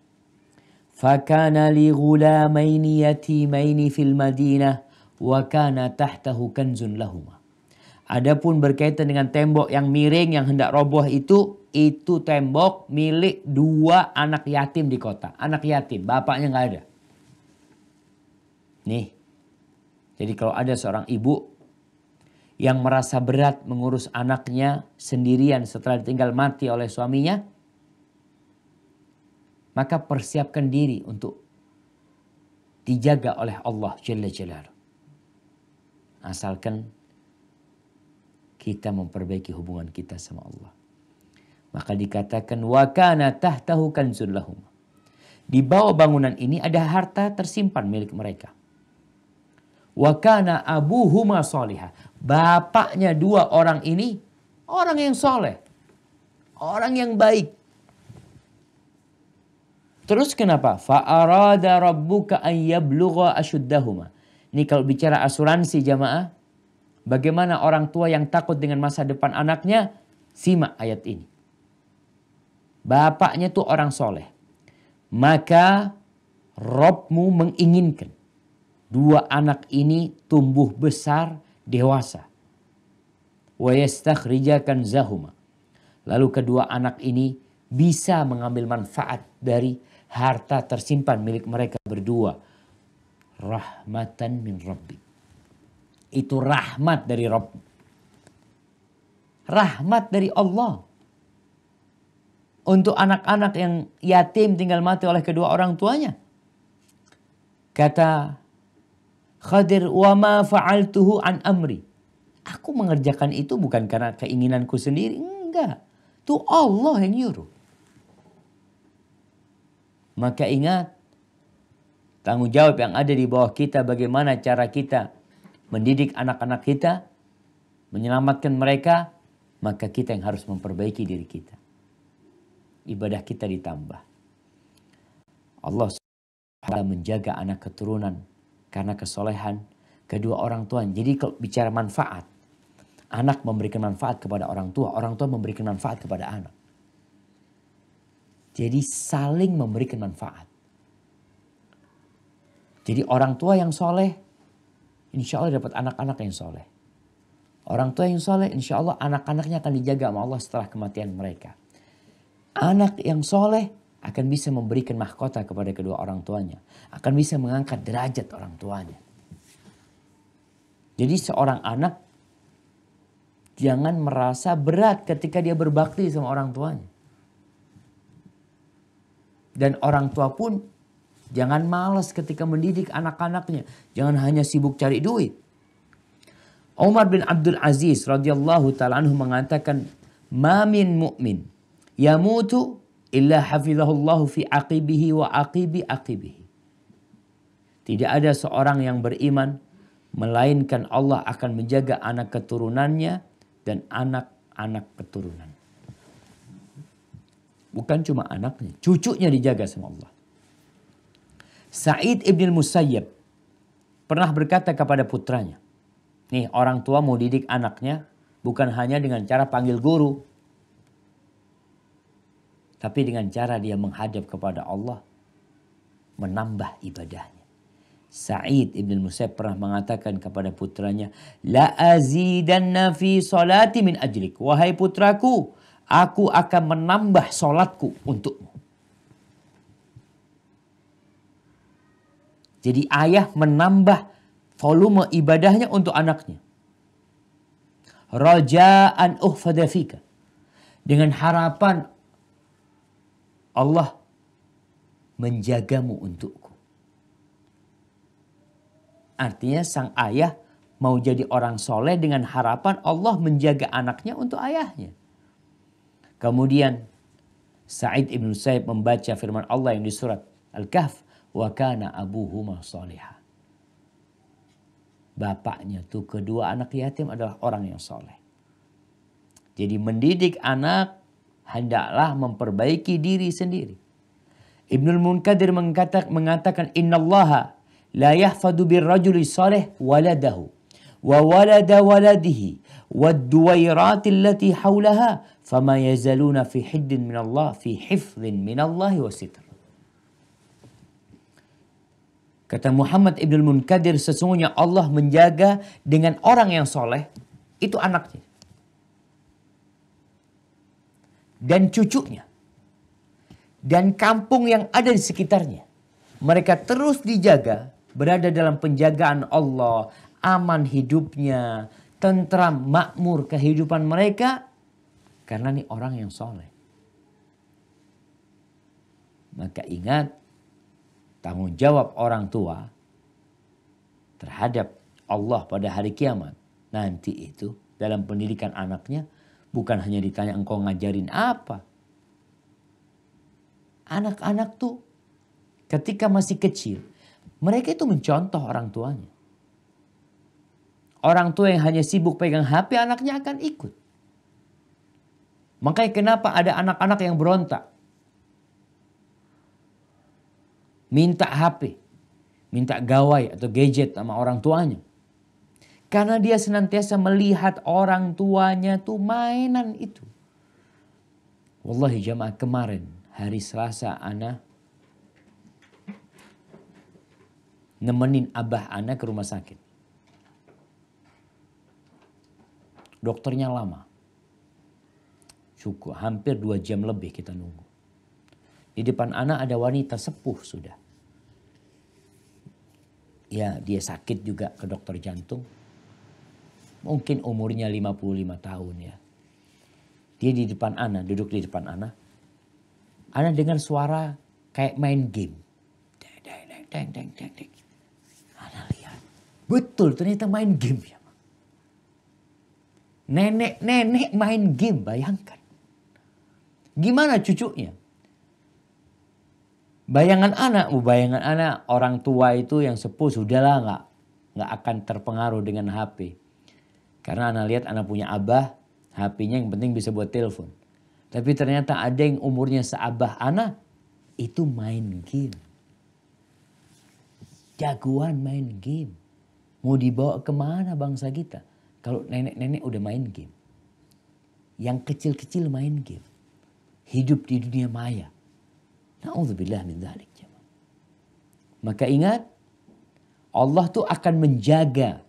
fakana li ghulamaini yatimaini fil madinah wa kana tahtahu kanzun lahuma. Adapun berkaitan dengan tembok yang miring yang hendak roboh itu tembok milik 2 anak yatim di kota. Anak yatim, bapaknya nggak ada. Nih, jadi kalau ada seorang ibu yang merasa berat mengurus anaknya sendirian setelah ditinggal mati oleh suaminya, maka persiapkan diri untuk dijaga oleh Allah Jalla Jalaluhu. Asalkan kita memperbaiki hubungan kita sama Allah. Maka dikatakan wa kana tahtahu kanzun lahum. Di bawah bangunan ini ada harta tersimpan milik mereka. Wa kana abuhuma salihah. Bapaknya 2 orang ini orang yang soleh, orang yang baik. Terus kenapa? Fa arada rabbuka an yablugha ashuddahuma. Ini kalau bicara asuransi jamaah, bagaimana orang tua yang takut dengan masa depan anaknya, simak ayat ini. Bapaknya tuh orang soleh. Maka Rabbmu menginginkan 2 anak ini tumbuh besar, dewasa. Wa yastakhrija kanzahuma. Lalu kedua anak ini bisa mengambil manfaat dari harta tersimpan milik mereka berdua. Rahmatan min Rabbi. Itu rahmat dari Rabb. Rahmat dari Allah. Untuk anak-anak yang yatim tinggal mati oleh kedua orang tuanya. Kata Khadir, wa ma fa'altuhu an amri. Aku mengerjakan itu bukan karena keinginanku sendiri. Enggak. Itu Allah yang nyuruh. Maka ingat, tanggung jawab yang ada di bawah kita, bagaimana cara kita mendidik anak-anak kita, menyelamatkan mereka, maka kita yang harus memperbaiki diri kita. Ibadah kita ditambah. Allah SWT menjaga anak keturunan karena kesolehan kedua orang tua. Jadi kalau bicara manfaat, anak memberikan manfaat kepada orang tua memberikan manfaat kepada anak. Jadi saling memberikan manfaat. Jadi orang tua yang soleh, insya Allah dapat anak-anak yang soleh. Orang tua yang soleh, insya Allah anak-anaknya akan dijaga sama Allah setelah kematian mereka. Anak yang soleh akan bisa memberikan mahkota kepada kedua orang tuanya. Akan bisa mengangkat derajat orang tuanya. Jadi seorang anak jangan merasa berat ketika dia berbakti sama orang tuanya. Dan orang tua pun jangan malas ketika mendidik anak-anaknya. Jangan hanya sibuk cari duit. Umar bin Abdul Aziz radhiyallahu ta'ala anhu mengatakan, "Ma min mu'min yamutu illa hafizahullahu fi aqibihi wa aqibi aqibihi." Tidak ada seorang yang beriman melainkan Allah akan menjaga anak keturunannya dan anak-anak keturunan. Bukan cuma anaknya, cucunya dijaga sama Allah. Sa'id ibn Musayyab pernah berkata kepada putranya, nih orang tua mau didik anaknya bukan hanya dengan cara panggil guru, tapi dengan cara dia menghadap kepada Allah, menambah ibadahnya. Sa'id ibn Musayyib pernah mengatakan kepada putranya, la azidanna fi salati min ajlik. Wahai putraku, aku akan menambah solatku untukmu. Jadi ayah menambah volume ibadahnya untuk anaknya. Raja'an uhfada fika. Dengan harapan Allah menjagamu untukku. Artinya sang ayah mau jadi orang soleh dengan harapan Allah menjaga anaknya untuk ayahnya. Kemudian Sa'id ibn Musayyib membaca firman Allah yang di surat Al-Kahf. Wa kana abuhuma salihah. Bapaknya tuh kedua anak yatim adalah orang yang soleh. Jadi mendidik anak hendaklah memperbaiki diri sendiri. Ibnul Munkadir mengatakan innallaha la yahfadu birrajuli salih waladahu wa walada waladihi wad-duwairati allati hawlaha fama yazaluna fi hiddin minallah fi hifdhin minallahi wa sitr. Kata Muhammad Ibnul Munkadir, sesungguhnya Allah menjaga dengan orang yang soleh itu anaknya dan cucunya dan kampung yang ada di sekitarnya. Mereka terus dijaga, berada dalam penjagaan Allah, aman hidupnya, tentram, makmur kehidupan mereka karena ini orang yang soleh. Maka ingat, tanggung jawab orang tua terhadap Allah pada hari kiamat nanti itu dalam pendidikan anaknya bukan hanya ditanya engkau ngajarin apa. Anak-anak tuh ketika masih kecil mereka itu mencontoh orang tuanya. Orang tua yang hanya sibuk pegang HP, anaknya akan ikut. Makanya kenapa ada anak-anak yang berontak, minta HP, minta gawai atau gadget sama orang tuanya. Karena dia senantiasa melihat orang tuanya tuh mainan itu. Wallahi jamaah, kemarin hari Selasa ana nemenin abah ana ke rumah sakit. Dokternya lama. Cukup hampir 2 jam lebih kita nunggu. Di depan ana ada wanita sepuh sudah. Ya, dia sakit juga ke dokter jantung. Mungkin umurnya 55 tahun ya. Dia di depan ana, duduk di depan ana. Ana dengar suara kayak main game. Deng, deng, deng, deng. Ana lihat. Betul, ternyata main game ya. Nenek-nenek main game, bayangkan. Gimana cucunya? Bayangan anak orang tua itu yang sepuh sudahlah nggak akan terpengaruh dengan HP. Karena anak lihat anak punya abah, HP-nya yang penting bisa buat telepon. Tapi ternyata ada yang umurnya seabah anak itu main game. Jagoan main game. Mau dibawa kemana bangsa kita? Kalau nenek-nenek udah main game. Yang kecil-kecil main game. Hidup di dunia maya. Na'udzubillah min dzalik. Maka ingat, Allah tuh akan menjaga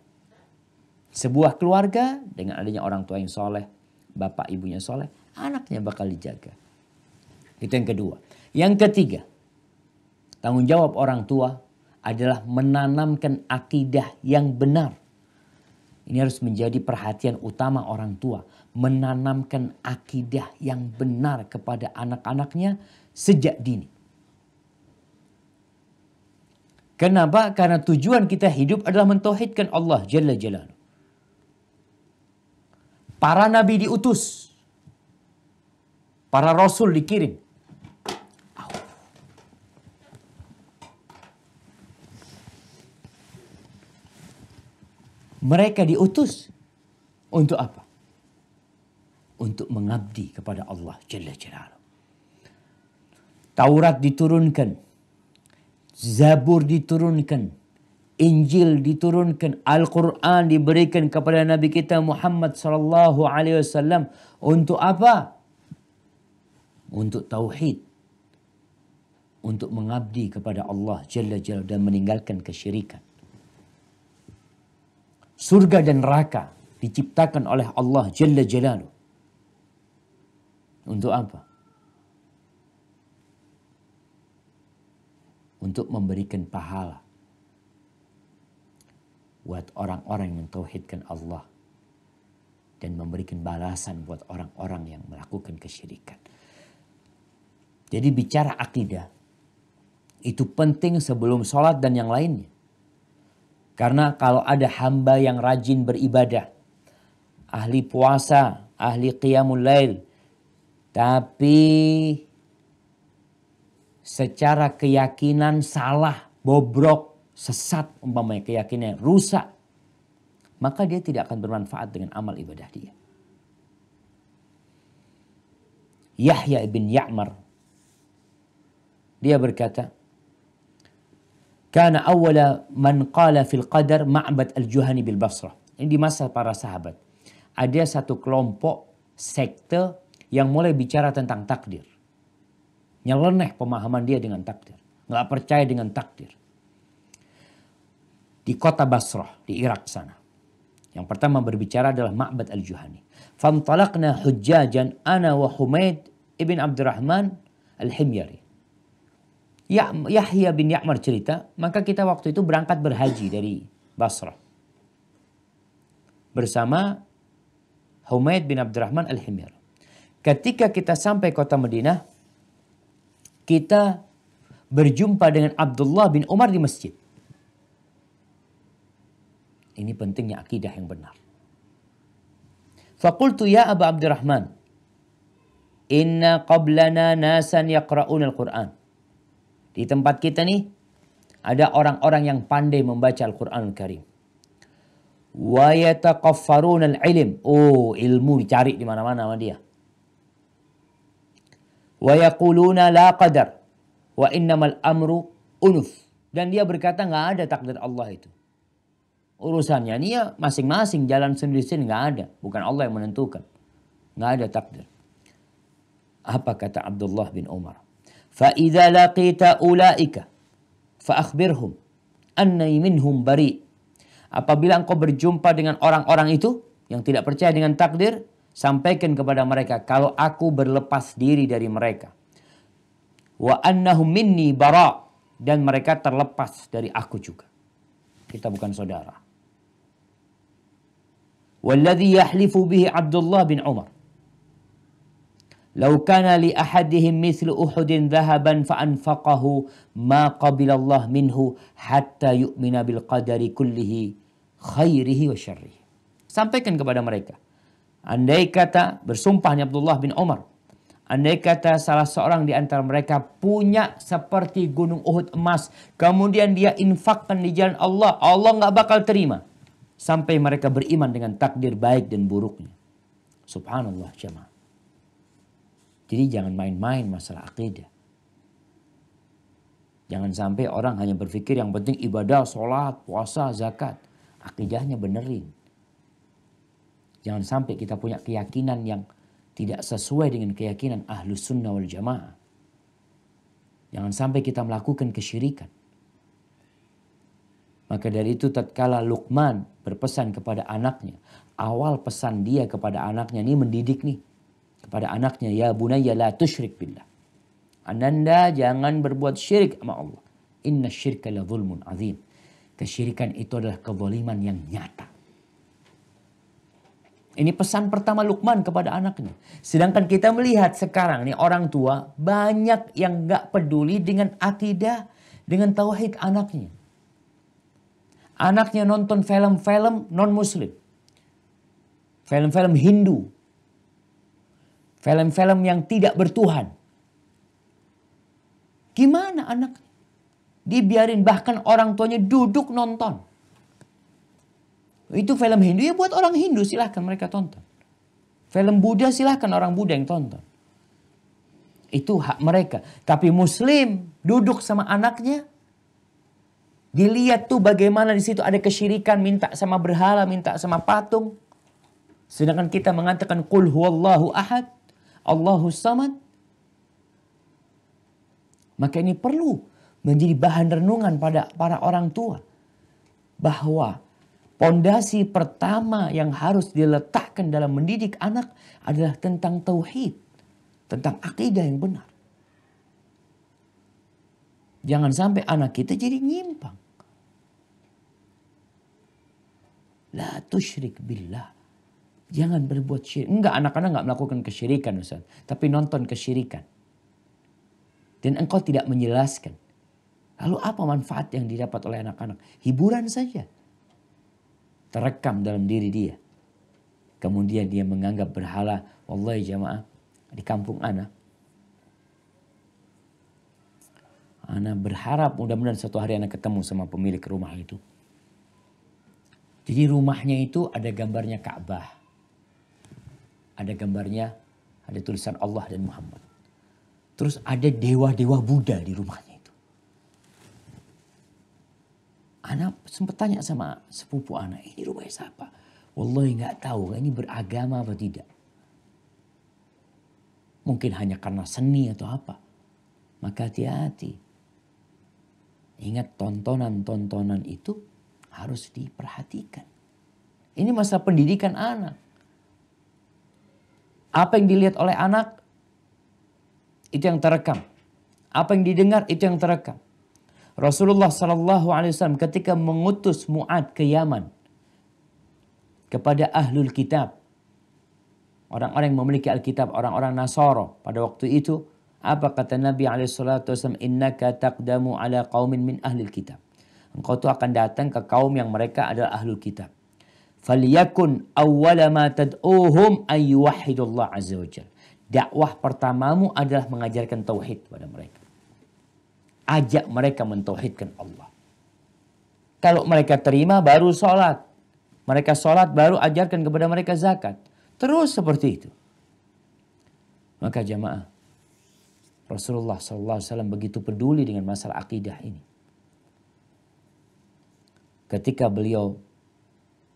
sebuah keluarga dengan adanya orang tua yang soleh, bapak ibunya soleh, anaknya bakal dijaga. Itu yang kedua. Yang ketiga, tanggung jawab orang tua adalah menanamkan akidah yang benar. Ini harus menjadi perhatian utama orang tua. Menanamkan akidah yang benar kepada anak-anaknya sejak dini. Kenapa? Karena tujuan kita hidup adalah mentauhidkan Allah Jalla Jalaluhu. Para nabi diutus. Para rasul dikirim. Mereka diutus untuk apa? Untuk mengabdi kepada Allah Jalla Jalaluhu. Taurat diturunkan, Zabur diturunkan, Injil diturunkan, Al-Quran diberikan kepada Nabi kita Muhammad sallallahu alaihi wasallam untuk apa? Untuk tauhid. untuk mengabdi kepada Allah Jalla Jalla dan meninggalkan kesyirikan. Surga dan neraka diciptakan oleh Allah Jalla Jalaluh. Untuk apa? Untuk memberikan pahala buat orang-orang yang tauhidkan Allah dan memberikan balasan buat orang-orang yang melakukan kesyirikan. Jadi bicara akidah itu penting sebelum sholat dan yang lainnya. Karena kalau ada hamba yang rajin beribadah, ahli puasa, ahli qiyamul lail, tapi secara keyakinan salah, bobrok, sesat, umpamanya keyakinannya rusak, maka dia tidak akan bermanfaat dengan amal ibadah dia. Yahya ibn Ya'mar, dia berkata, Kana awwala man qala fil qadar Ma'bad al-Juhani bil Basrah. Ini di masa para sahabat. Ada satu kelompok sekte yang mulai bicara tentang takdir. Nyeleneh pemahaman dia dengan takdir. Nggak percaya dengan takdir. Di kota Basrah, di Irak sana. Yang pertama berbicara adalah Ma'bad al-Juhani. Famtalaqna hujjajan ana wa Humaid ibn Abdurrahman al-Himyari. Yahya bin Ya'mar cerita, maka kita waktu itu berangkat berhaji dari Basrah. Bersama Humaid bin Abdurrahman al-Himyari. Ketika kita sampai kota Madinah, kita berjumpa dengan Abdullah bin Umar di masjid. Ini pentingnya akidah yang benar. Faqultu ya Aba Abdurrahman, inna qablana nasan yaqra'una al-Qur'an. Di tempat kita nih, ada orang-orang yang pandai membaca Al-Quranul Karim. Wa yataqaffaruna al-ilm. Oh, ilmu dicari di mana-mana sama dia. Wa yaquluna la qadar. Wa innamal amru unuf. Dan dia berkata nggak ada takdir Allah itu. Urusannya ini ya masing-masing jalan sendiri-sendiri, nggak ada. Bukan Allah yang menentukan. Nggak ada takdir. Apa kata Abdullah bin Umar? فَإِذَا لَقِيتَ أُولَئِكَ فَأَخْبِرْهُمْ أَنَّي مِنْهُمْ بَرِيءٍ. Apabila engkau berjumpa dengan orang-orang itu yang tidak percaya dengan takdir, sampaikan kepada mereka kalau aku berlepas diri dari mereka. Wa annahum minni bara, dan mereka terlepas dari aku juga. Kita bukan saudara. Walladhi yahlifu bihi Abdullah bin Umar. Lau kana li ahadihim mithlu Uhudin dhahaban fa'anfaqahu ma qabilallah minhu hatta yu'mina bil qadari kullihi khairihi wa syarrihi. Sampaikan kepada mereka. Andai kata, bersumpahnya Abdullah bin Umar, andai kata salah seorang di antara mereka punya seperti gunung Uhud emas, kemudian dia infakkan di jalan Allah, Allah nggak bakal terima sampai mereka beriman dengan takdir baik dan buruknya. Subhanallah jemaah. Jadi jangan main-main masalah akidah. Jangan sampai orang hanya berpikir yang penting ibadah, sholat, puasa, zakat. Akidahnya benerin. Jangan sampai kita punya keyakinan yang tidak sesuai dengan keyakinan Ahlus Sunnah wal Jamaah. Jangan sampai kita melakukan kesyirikan. Maka dari itu tatkala Luqman berpesan kepada anaknya, awal pesan dia kepada anaknya ini mendidik nih. Kepada anaknya, ya bunayya la tusyrik billah. Ananda jangan berbuat syirik sama Allah. Inna syirka la zulmun azim. Kesyirikan itu adalah kezaliman yang nyata. Ini pesan pertama Luqman kepada anaknya. Sedangkan kita melihat sekarang nih orang tua banyak yang gak peduli dengan akidah, dengan tauhid anaknya. Anaknya nonton film-film non-muslim. Film-film Hindu. Film-film yang tidak bertuhan. Gimana anaknya? Dibiarin bahkan orang tuanya duduk nonton. Itu film Hindu ya buat orang Hindu silahkan mereka tonton. Film Buddha silahkan orang Buddha yang tonton. Itu hak mereka. Tapi Muslim duduk sama anaknya. Dilihat tuh bagaimana di situ ada kesyirikan, minta sama berhala, minta sama patung. Sedangkan kita mengatakan qul huwallahu ahad. Allahus samad. Maka ini perlu menjadi bahan renungan pada para orang tua. Bahwa pondasi pertama yang harus diletakkan dalam mendidik anak adalah tentang tauhid. Tentang akidah yang benar. Jangan sampai anak kita jadi nyimpang. La tusyrik billah. Jangan berbuat syirik. Enggak, anak-anak enggak melakukan kesyirikan Ustaz. Tapi nonton kesyirikan. Dan engkau tidak menjelaskan. Lalu apa manfaat yang didapat oleh anak-anak? Hiburan saja. Terekam dalam diri dia. Kemudian dia menganggap berhala. Wallahi jamaah. Di kampung ana berharap mudah-mudahan suatu hari ana ketemu sama pemilik rumah itu. Jadi rumahnya itu ada gambarnya Ka'bah. Ada gambarnya, ada tulisan Allah dan Muhammad. Terus ada dewa-dewa Buddha di rumahnya itu. Ana sempat tanya sama sepupu ana, ini rumahnya siapa? Wallahi nggak tahu, ini beragama apa tidak. Mungkin hanya karena seni atau apa. Maka hati-hati. Ingat tontonan-tontonan itu harus diperhatikan. Ini masa pendidikan anak. Apa yang dilihat oleh anak, itu yang terekam. Apa yang didengar, itu yang terekam. Rasulullah SAW ketika mengutus Mu'ad ke Yaman. Kepada ahlul kitab. Orang-orang yang memiliki Alkitab, orang-orang Nasara pada waktu itu. Apa kata Nabi SAW? Innaka taqdamu ala qaumin min ahlil kitab. Engkau tuh akan datang ke kaum yang mereka adalah ahlul kitab. Falyakun awwala ma tad'uhum ay yuwahhidullah azza wajalla. Dakwah pertamamu adalah mengajarkan tauhid kepada mereka. Ajak mereka mentauhidkan Allah. Kalau mereka terima baru sholat. Mereka sholat baru ajarkan kepada mereka zakat. Terus seperti itu. Maka jamaah, Rasulullah SAW begitu peduli dengan masalah akidah ini. Ketika beliau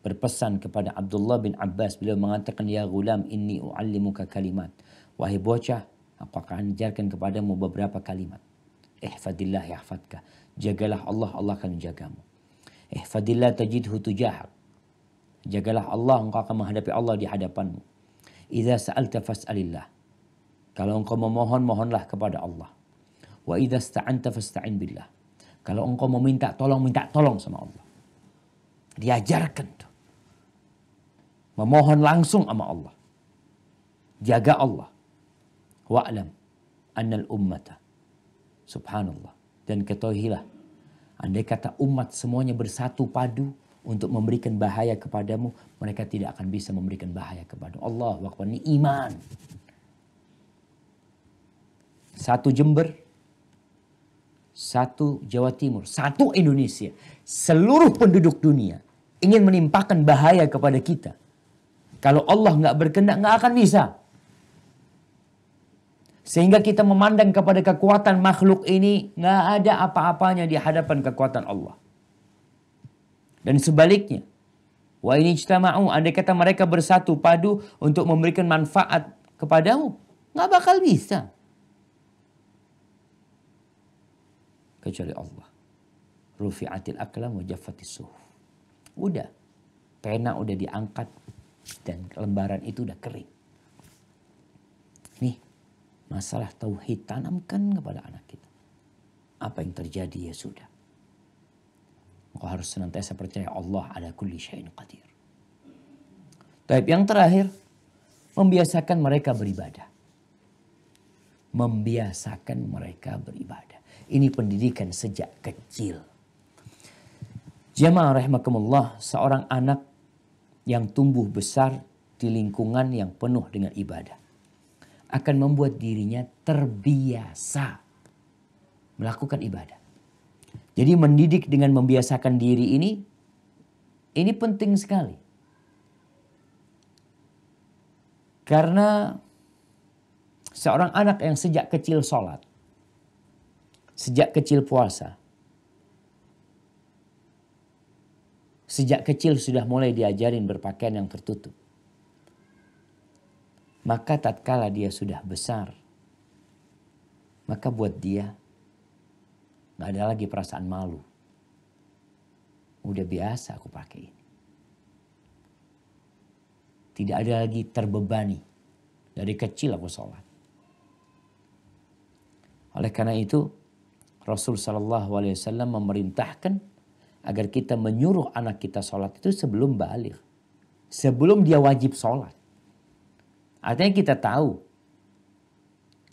berpesan kepada Abdullah bin Abbas, beliau mengatakan, ya gulam inni u'allimuka kalimat. Wahai bocah, aku akan ajarkan kepadamu beberapa kalimat. Ihfadillah yahfadka. Jagalah Allah, Allah akan menjagamu. Ihfadillah tajidhu tujahak. Jagalah Allah, engkau akan menghadapi Allah di hadapanmu. Idza sa'alta fas'alillah. Kalau engkau memohon, mohonlah kepada Allah. Wa idza ista'anta fasta'in billah. Kalau engkau meminta tolong sama Allah. Diajarkan tuh. Memohon langsung sama Allah. Jaga Allah. Wa'lam annal ummata. Subhanallah. Dan ketahuilah, andai kata umat semuanya bersatu padu untuk memberikan bahaya kepadamu, mereka tidak akan bisa memberikan bahaya kepada Allah. Akbar, ini iman. Satu Jember, satu Jawa Timur, satu Indonesia. Seluruh penduduk dunia ingin menimpakan bahaya kepada kita. Kalau Allah nggak berkehendak, nggak akan bisa. Sehingga kita memandang kepada kekuatan makhluk ini nggak ada apa-apanya di hadapan kekuatan Allah. Dan sebaliknya, wa in ijtama'u, andai kata mereka bersatu padu untuk memberikan manfaat kepadamu, nggak bakal bisa. Kecuali Allah. Rufi'atil aqlam wa jaffatis suhuf. Udah, pena udah diangkat dan lembaran itu udah kering. Nih, masalah tauhid tanamkan kepada anak kita. Apa yang terjadi ya sudah. Engkau harus senantiasa percaya Allah ala kulli syai'in qadir. Tapi yang terakhir, membiasakan mereka beribadah. Membiasakan mereka beribadah. Ini pendidikan sejak kecil. Jamaah rahimakumullah, seorang anak yang tumbuh besar di lingkungan yang penuh dengan ibadah akan membuat dirinya terbiasa melakukan ibadah. Jadi mendidik dengan membiasakan diri ini penting sekali. Karena seorang anak yang sejak kecil sholat, sejak kecil puasa, sejak kecil sudah mulai diajarin berpakaian yang tertutup. Maka tatkala dia sudah besar, maka buat dia Nggak ada lagi perasaan malu. Udah biasa aku pakai ini. Tidak ada lagi terbebani. Dari kecil aku sholat. Oleh karena itu, Rasul Shallallahu Alaihi Wasallam memerintahkan agar kita menyuruh anak kita sholat itu sebelum baligh. Sebelum dia wajib sholat. Artinya kita tahu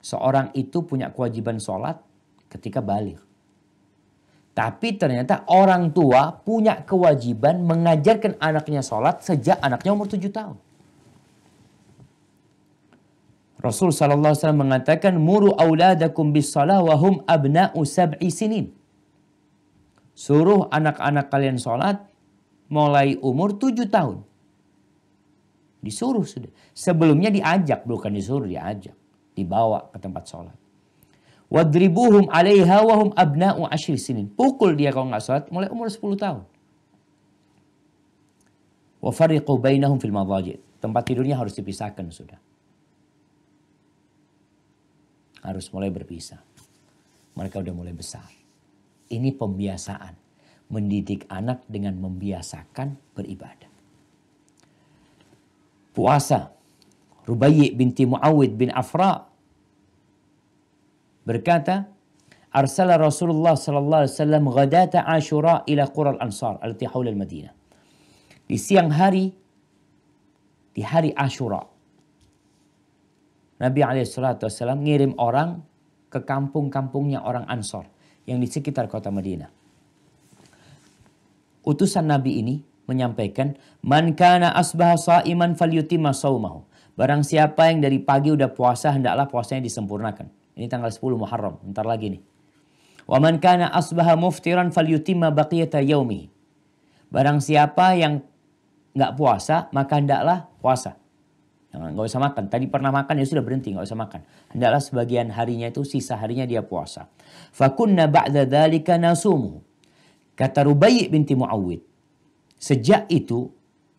seorang itu punya kewajiban sholat ketika baligh. Tapi ternyata orang tua punya kewajiban mengajarkan anaknya sholat sejak anaknya umur 7 tahun. Rasul SAW mengatakan, Muru awladakum bis salah wa hum abna'u sab'i sinin. Suruh anak-anak kalian sholat mulai umur 7 tahun. Disuruh sudah. Sebelumnya diajak, bukan disuruh, diajak. Dibawa ke tempat sholat. Wadribuhum alaiha wahum abna'u ashir sinin. Pukul dia kalau nggak sholat mulai umur 10 tahun. Wafariqu bainahum fil madhaji'. Tempat tidurnya harus dipisahkan sudah. Harus mulai berpisah. Mereka udah mulai besar. Ini pembiasaan. Mendidik anak dengan membiasakan beribadah. Puasa. Rubayyi binti Muawwid bin Afra berkata, arsala Rasulullah sallallahu alaihi wasallam ghadata Ashura ila qura al-Ansar allati haula al-Madinah. Di siang hari, di hari Ashura, Nabi alaihi salatu wasallam ngirim orang ke kampung-kampungnya orang Ansar yang di sekitar kota Madinah. Utusan Nabi ini menyampaikan, man kana asbaha sha'iman falyutimma shaumahu. Barang siapa yang dari pagi udah puasa, hendaklah puasanya disempurnakan. Ini tanggal 10 Muharram, bentar lagi nih. Wa man kana asbaha muftiran falyutimma baqiyata yaumihi. Barang siapa yang nggak puasa, maka hendaklah puasa. Nggak usah makan. Tadi pernah makan ya sudah berhenti, nggak usah makan. Hendaklah sebagian harinya itu, sisa harinya dia puasa. Fakunna ba'da dzalika nasumu. Kata Rubayyi binti Muawwid, sejak itu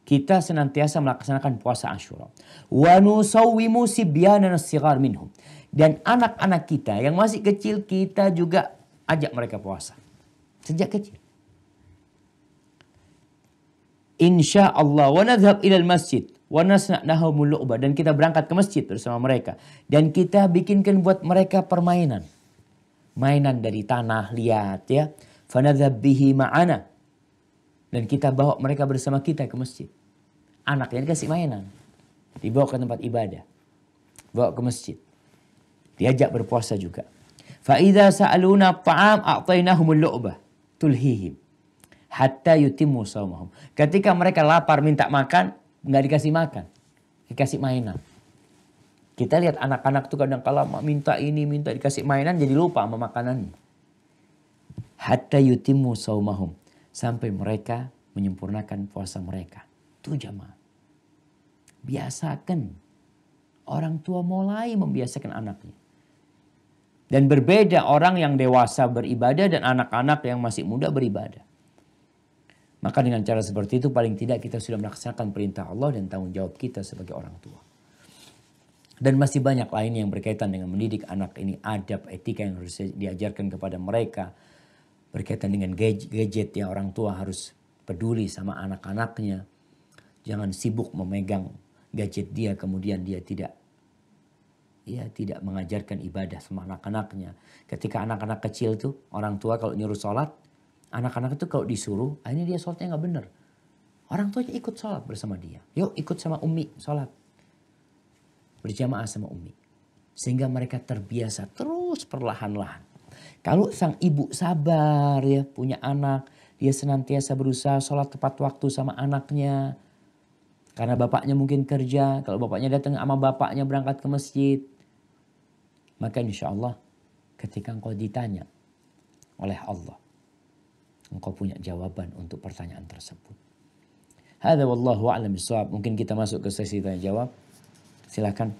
kita senantiasa melaksanakan puasa Ashura. Wa nusawwimu sibyanan as-sighar minhum. Dan anak-anak kita yang masih kecil kita juga ajak mereka puasa. Sejak kecil. Insya Allah. Wa nadhhab ilal masjid. Wa nasna'nahumul lu'bah. Dan kita berangkat ke masjid bersama mereka. Dan kita bikinkan buat mereka permainan. Mainan dari tanah, lihat ya. Fanadhhab bihi ma'ana. Dan kita bawa mereka bersama kita ke masjid. Anaknya dikasih mainan. Dibawa ke tempat ibadah. Bawa ke masjid. Diajak berpuasa juga. Fa'idha sa'aluna ta'am a'tainahumul lu'bah. Tulhihim. Hatta yutimmu sawmahum. Ketika mereka lapar minta makan, nggak dikasih makan. Dikasih mainan. Kita lihat anak-anak tuh kadang kala minta ini, minta dikasih mainan, jadi lupa sama makanannya. Hatta yutimmu sawmahum. Sampai mereka menyempurnakan puasa mereka. Itu jamaah. Biasakan. Orang tua mulai membiasakan anaknya. Dan berbeda orang yang dewasa beribadah dan anak-anak yang masih muda beribadah. Maka dengan cara seperti itu paling tidak kita sudah melaksanakan perintah Allah dan tanggung jawab kita sebagai orang tua. Dan masih banyak lain yang berkaitan dengan mendidik anak ini, adab, etika yang harus diajarkan kepada mereka. Berkaitan dengan gadget yang orang tua harus peduli sama anak-anaknya. Jangan sibuk memegang gadget dia kemudian dia tidak mengajarkan ibadah sama anak-anaknya. Ketika anak-anak kecil tuh orang tua kalau nyuruh sholat, anak-anak itu kalau disuruh, akhirnya dia sholatnya nggak benar. Orang tuanya ikut sholat bersama dia. Yuk ikut sama Umi sholat. Berjamaah sama Umi. Sehingga mereka terbiasa terus perlahan-lahan. Kalau sang ibu sabar ya punya anak, dia senantiasa berusaha sholat tepat waktu sama anaknya. Karena bapaknya mungkin kerja, kalau bapaknya datang sama bapaknya berangkat ke masjid. Maka insya Allah ketika engkau ditanya oleh Allah, engkau punya jawaban untuk pertanyaan tersebut. Hadza wallahu a'lam bishawab. Mungkin kita masuk ke sesi tanya jawab. Silakan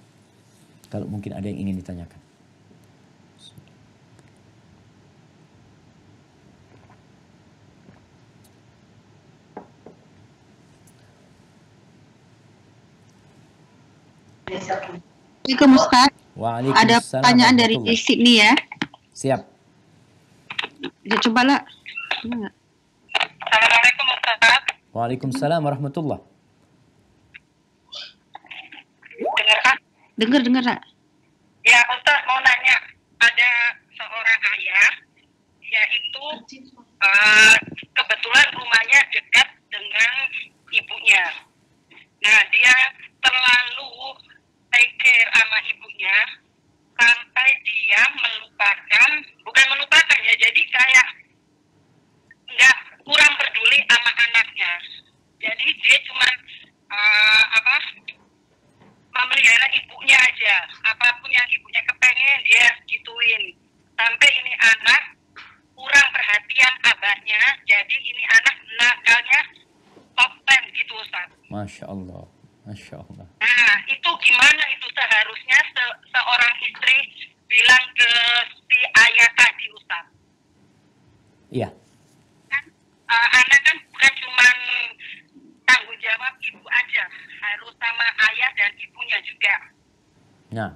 kalau mungkin ada yang ingin ditanyakan. Assalamualaikum Ustaz. Ada pertanyaan dari Sydney ya. Siap. Ya, cobalah. Assalamualaikum Ustaz. Waalaikumsalam warahmatullah. Dengar kan? Dengar nak. Ya Ustaz mau nanya, ada seorang ayah, yaitu kebetulan rumahnya dekat dengan ibunya. Nah dia terlalu take care sama ibunya sampai dia bukan melupakan ya, jadi kayak nggak kurang peduli sama anaknya. Jadi dia cuma memelihara ibunya aja, apapun yang ibunya kepengen dia gituin. Sampai ini anak kurang perhatian abahnya, jadi ini anak nakalnya top 10 gitu Ustaz. Masya Allah, Masya Allah. Nah itu gimana itu seharusnya seorang istri bilang ke si ayah tadi Ustaz? Iya. Anak kan bukan cuma tanggung jawab ibu aja, harus sama ayah dan ibunya juga. Nah,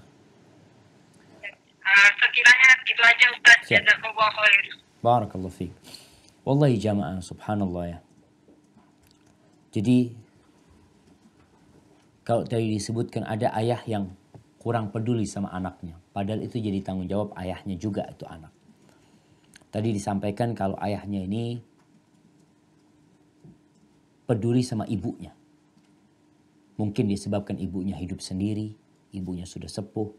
sekiranya gitu aja Ustaz. Siap. Jazakallah khair. barakallahu fiik. Wallahi jamaah, subhanallah ya. Jadi, kalau tadi disebutkan ada ayah yang kurang peduli sama anaknya. Padahal itu jadi tanggung jawab ayahnya juga itu anak. Tadi disampaikan kalau ayahnya ini peduli sama ibunya. Mungkin disebabkan ibunya hidup sendiri, ibunya sudah sepuh,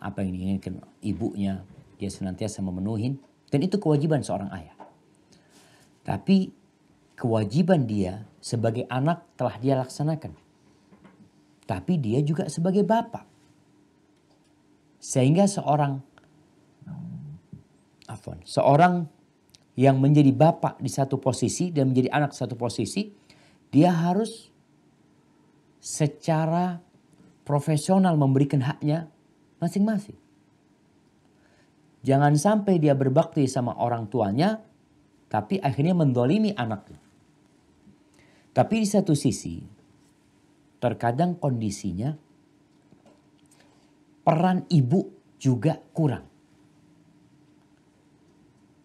apa yang diinginkan ibunya dia senantiasa memenuhi, dan itu kewajiban seorang ayah. Tapi kewajiban dia sebagai anak telah dia laksanakan. Tapi dia juga sebagai bapak. Sehingga seorang yang menjadi bapak di satu posisi dan menjadi anak di satu posisi, dia harus secara profesional memberikan haknya masing-masing. Jangan sampai dia berbakti sama orang tuanya, tapi akhirnya mendolimi anaknya. Tapi di satu sisi, terkadang kondisinya peran ibu juga kurang.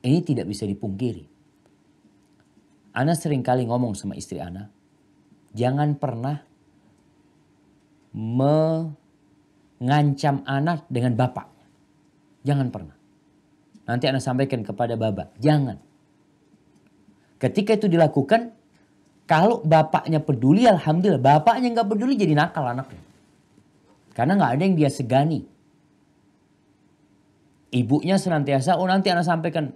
Ini tidak bisa dipungkiri. Ana seringkali ngomong sama istri Ana, jangan pernah mengancam anak dengan bapaknya. Jangan pernah. Nanti Ana sampaikan kepada baba, jangan. Ketika itu dilakukan, kalau bapaknya peduli, alhamdulillah. Bapaknya nggak peduli, jadi nakal anaknya. Karena nggak ada yang dia segani. Ibunya senantiasa, nanti Ana sampaikan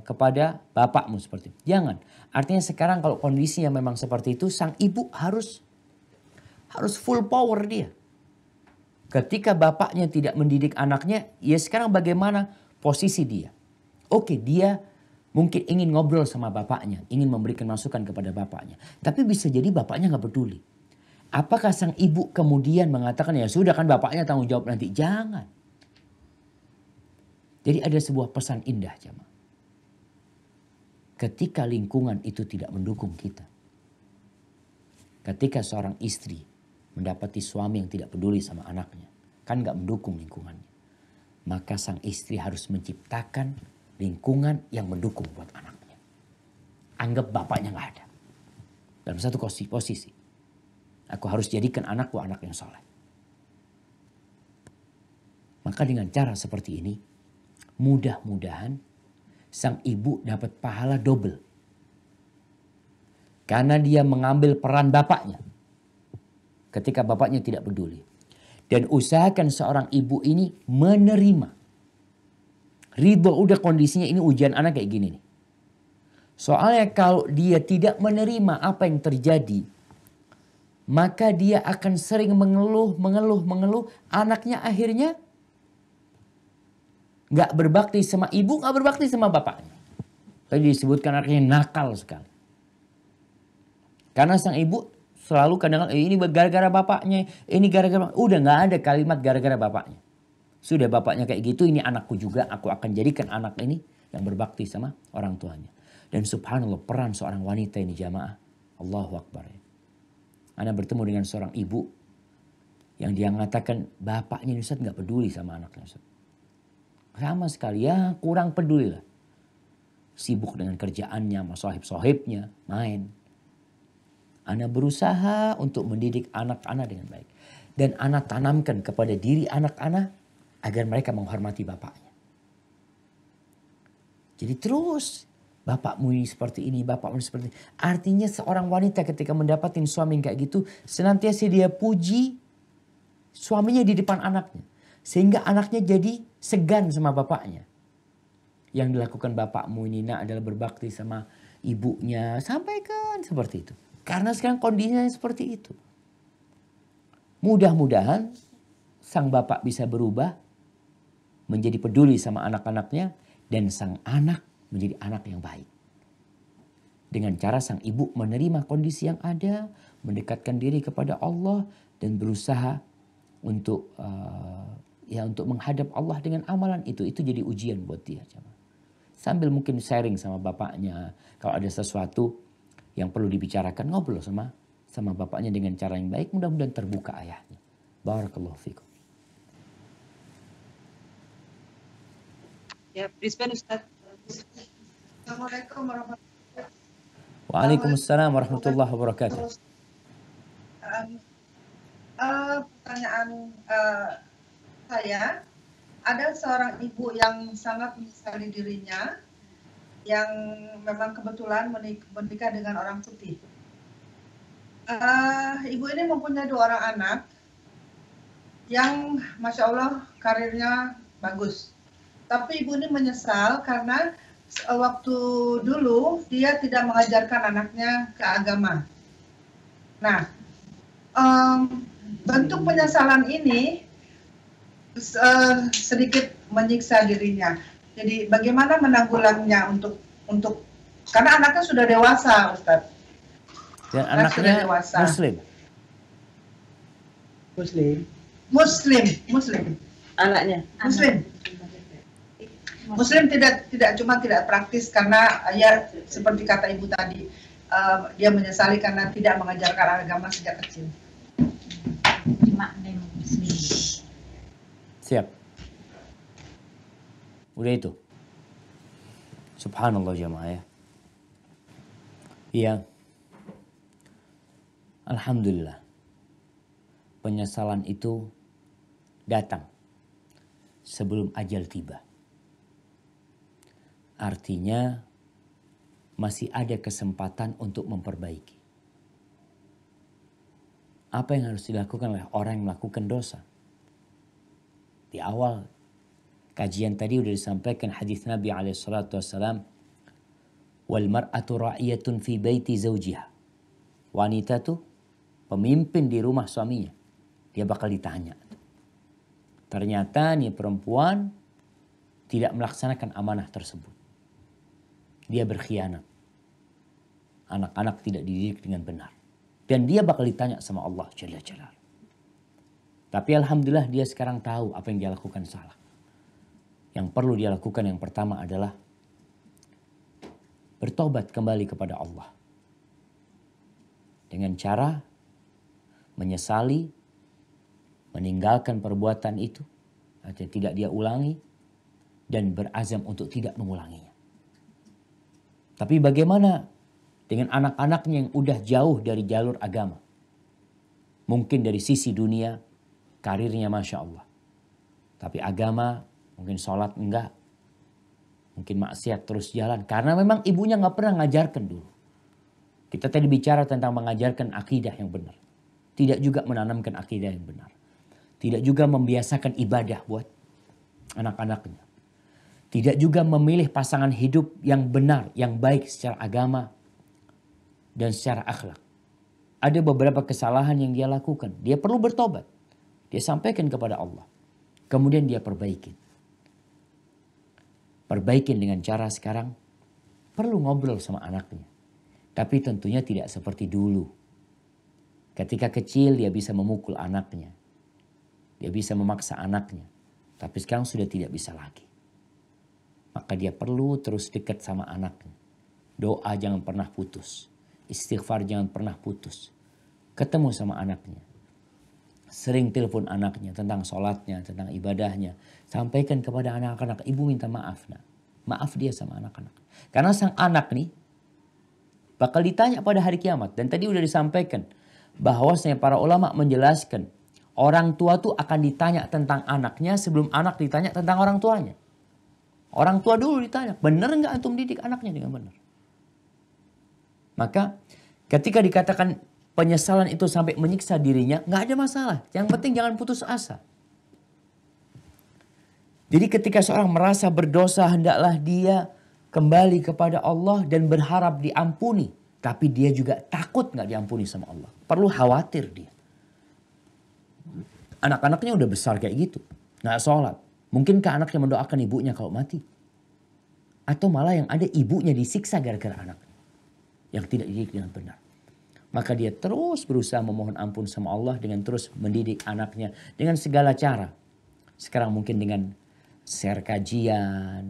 kepada bapakmu seperti itu. Jangan. Artinya sekarang kalau kondisinya memang seperti itu, sang ibu harus full power dia. Ketika bapaknya tidak mendidik anaknya, ya sekarang bagaimana posisi dia? Oke, dia mungkin ingin ngobrol sama bapaknya, ingin memberikan masukan kepada bapaknya. Tapi bisa jadi bapaknya nggak peduli. Apakah sang ibu kemudian mengatakan, ya sudah kan bapaknya tanggung jawab nanti? Jangan. Jadi ada sebuah pesan indah jemaah. Ketika lingkungan itu tidak mendukung kita. Ketika seorang istri mendapati suami yang tidak peduli sama anaknya, kan gak mendukung lingkungannya. Maka sang istri harus menciptakan lingkungan yang mendukung buat anaknya. Anggap bapaknya gak ada. Dalam satu posisi. Aku harus jadikan anakku anak yang soleh. Maka dengan cara seperti ini, mudah-mudahan sang ibu dapat pahala double. Karena dia mengambil peran bapaknya. Ketika bapaknya tidak peduli. Dan usahakan seorang ibu ini menerima. Ridho, udah kondisinya ini ujian anak kayak gini nih. Soalnya kalau dia tidak menerima apa yang terjadi, maka dia akan sering mengeluh. Anaknya akhirnya gak berbakti sama ibu, gak berbakti sama bapaknya. Tadi disebutkan anaknya nakal sekali. Karena sang ibu selalu kadang-kadang ini gara-gara bapaknya, ini gara-gara, udah gak ada kalimat gara-gara bapaknya. Sudah bapaknya kayak gitu, ini anakku juga, aku akan jadikan anak ini yang berbakti sama orang tuanya. Dan subhanallah, peran seorang wanita ini jamaah, Allahu Akbar. Ana bertemu dengan seorang ibu yang dia mengatakan bapaknya Ustaz gak peduli sama anaknya Ustaz. Sama sekali, ya kurang peduli lah. sibuk dengan kerjaannya, sama sohib-sohibnya, main. Ana berusaha untuk mendidik anak ana dengan baik. Dan ana tanamkan kepada diri anak ana agar mereka menghormati bapaknya. Jadi terus, bapakmu ini seperti ini, bapakmu ini seperti ini. Artinya seorang wanita ketika mendapatkan suami kayak gitu, senantiasa dia puji suaminya di depan anaknya. Sehingga anaknya jadi segan sama bapaknya. Yang dilakukan bapakmu ini nak adalah berbakti sama ibunya. Sampaikan seperti itu. Karena sekarang kondisinya seperti itu. Mudah-mudahan sang bapak bisa berubah. Menjadi peduli sama anak-anaknya. Dan sang anak menjadi anak yang baik. Dengan cara sang ibu menerima kondisi yang ada. Mendekatkan diri kepada Allah. Dan berusaha untuk untuk menghadap Allah dengan amalan itu. Itu jadi ujian buat dia. Sambil mungkin sharing sama bapaknya. Kalau ada sesuatu yang perlu dibicarakan, ngobrol sama bapaknya dengan cara yang baik. Mudah-mudahan terbuka ayahnya. Barakallahu fikum. Ya, Brisbane Ustaz. Assalamualaikum warahmatullahi wabarakatuh. Waalaikumsalam warahmatullahi wabarakatuh. Pertanyaan saya, ada seorang ibu yang sangat menyesali dirinya, yang memang kebetulan menikah dengan orang putih. Ibu ini mempunyai 2 orang anak, yang Masya Allah karirnya bagus. Tapi ibu ini menyesal karena waktu dulu dia tidak mengajarkan anaknya ke agama. Nah, bentuk penyesalan ini sedikit menyiksa dirinya. Jadi bagaimana menanggulanginya untuk karena anaknya sudah dewasa, Ustaz. Dan anaknya Muslim. Anaknya Muslim tidak cuma tidak praktis karena ya seperti kata ibu tadi, dia menyesali karena tidak mengajarkan agama sejak kecil. Siap. Udah itu. Subhanallah jamaah ya. Iya. Alhamdulillah. Penyesalan itu datang sebelum ajal tiba. Artinya masih ada kesempatan untuk memperbaiki. Apa yang harus dilakukan oleh orang yang melakukan dosa? Di awal kajian tadi sudah disampaikan hadis Nabi SAW. Wal mar'atu ra'iyatun fi baiti zawjiha. Wanita tuh pemimpin di rumah suaminya. Dia bakal ditanya. Ternyata nih perempuan tidak melaksanakan amanah tersebut. Dia berkhianat. Anak-anak tidak dididik dengan benar. Dan dia bakal ditanya sama Allah Jalla Jalla. Tapi alhamdulillah dia sekarang tahu apa yang dia lakukan salah. Yang perlu dia lakukan yang pertama adalah bertobat kembali kepada Allah. Dengan cara menyesali, meninggalkan perbuatan itu, atau tidak dia ulangi, dan berazam untuk tidak mengulanginya. Tapi bagaimana dengan anak-anaknya yang udah jauh dari jalur agama? Mungkin dari sisi dunia, karirnya Masya Allah. Tapi agama, mungkin sholat enggak. Mungkin maksiat terus jalan. Karena memang ibunya nggak pernah ngajarkan dulu. Kita tadi bicara tentang mengajarkan akidah yang benar. Tidak juga menanamkan akidah yang benar. Tidak juga membiasakan ibadah buat anak-anaknya. Tidak juga memilih pasangan hidup yang benar, yang baik secara agama dan secara akhlak. Ada beberapa kesalahan yang dia lakukan. Dia perlu bertobat. Dia sampaikan kepada Allah. Kemudian dia perbaikin. Perbaikin dengan cara sekarang perlu ngobrol sama anaknya. Tapi tentunya tidak seperti dulu. Ketika kecil dia bisa memukul anaknya. Dia bisa memaksa anaknya. Tapi sekarang sudah tidak bisa lagi. Maka dia perlu terus dekat sama anaknya. Doa jangan pernah putus. Istighfar jangan pernah putus. Ketemu sama anaknya. Sering telepon anaknya tentang sholatnya, tentang ibadahnya. Sampaikan kepada anak-anak, ibu minta maaf nak. Maaf dia sama anak-anak. Karena sang anak nih bakal ditanya pada hari kiamat. Dan tadi udah disampaikan bahwasanya para ulama menjelaskan orang tua tuh akan ditanya tentang anaknya sebelum anak ditanya tentang orang tuanya. Orang tua dulu ditanya, benar nggak antum didik anaknya dengan benar? Maka ketika dikatakan penyesalan itu sampai menyiksa dirinya, nggak ada masalah. Yang penting jangan putus asa. Jadi ketika seorang merasa berdosa, hendaklah dia kembali kepada Allah dan berharap diampuni. Tapi dia juga takut nggak diampuni sama Allah. Perlu khawatir dia. Anak-anaknya udah besar kayak gitu. Nggak sholat. Mungkinkah anaknya mendoakan ibunya kalau mati? Atau malah yang ada ibunya disiksa gara-gara anaknya. Yang tidak dididik dengan benar. Maka dia terus berusaha memohon ampun sama Allah dengan terus mendidik anaknya dengan segala cara. Sekarang mungkin dengan share kajian,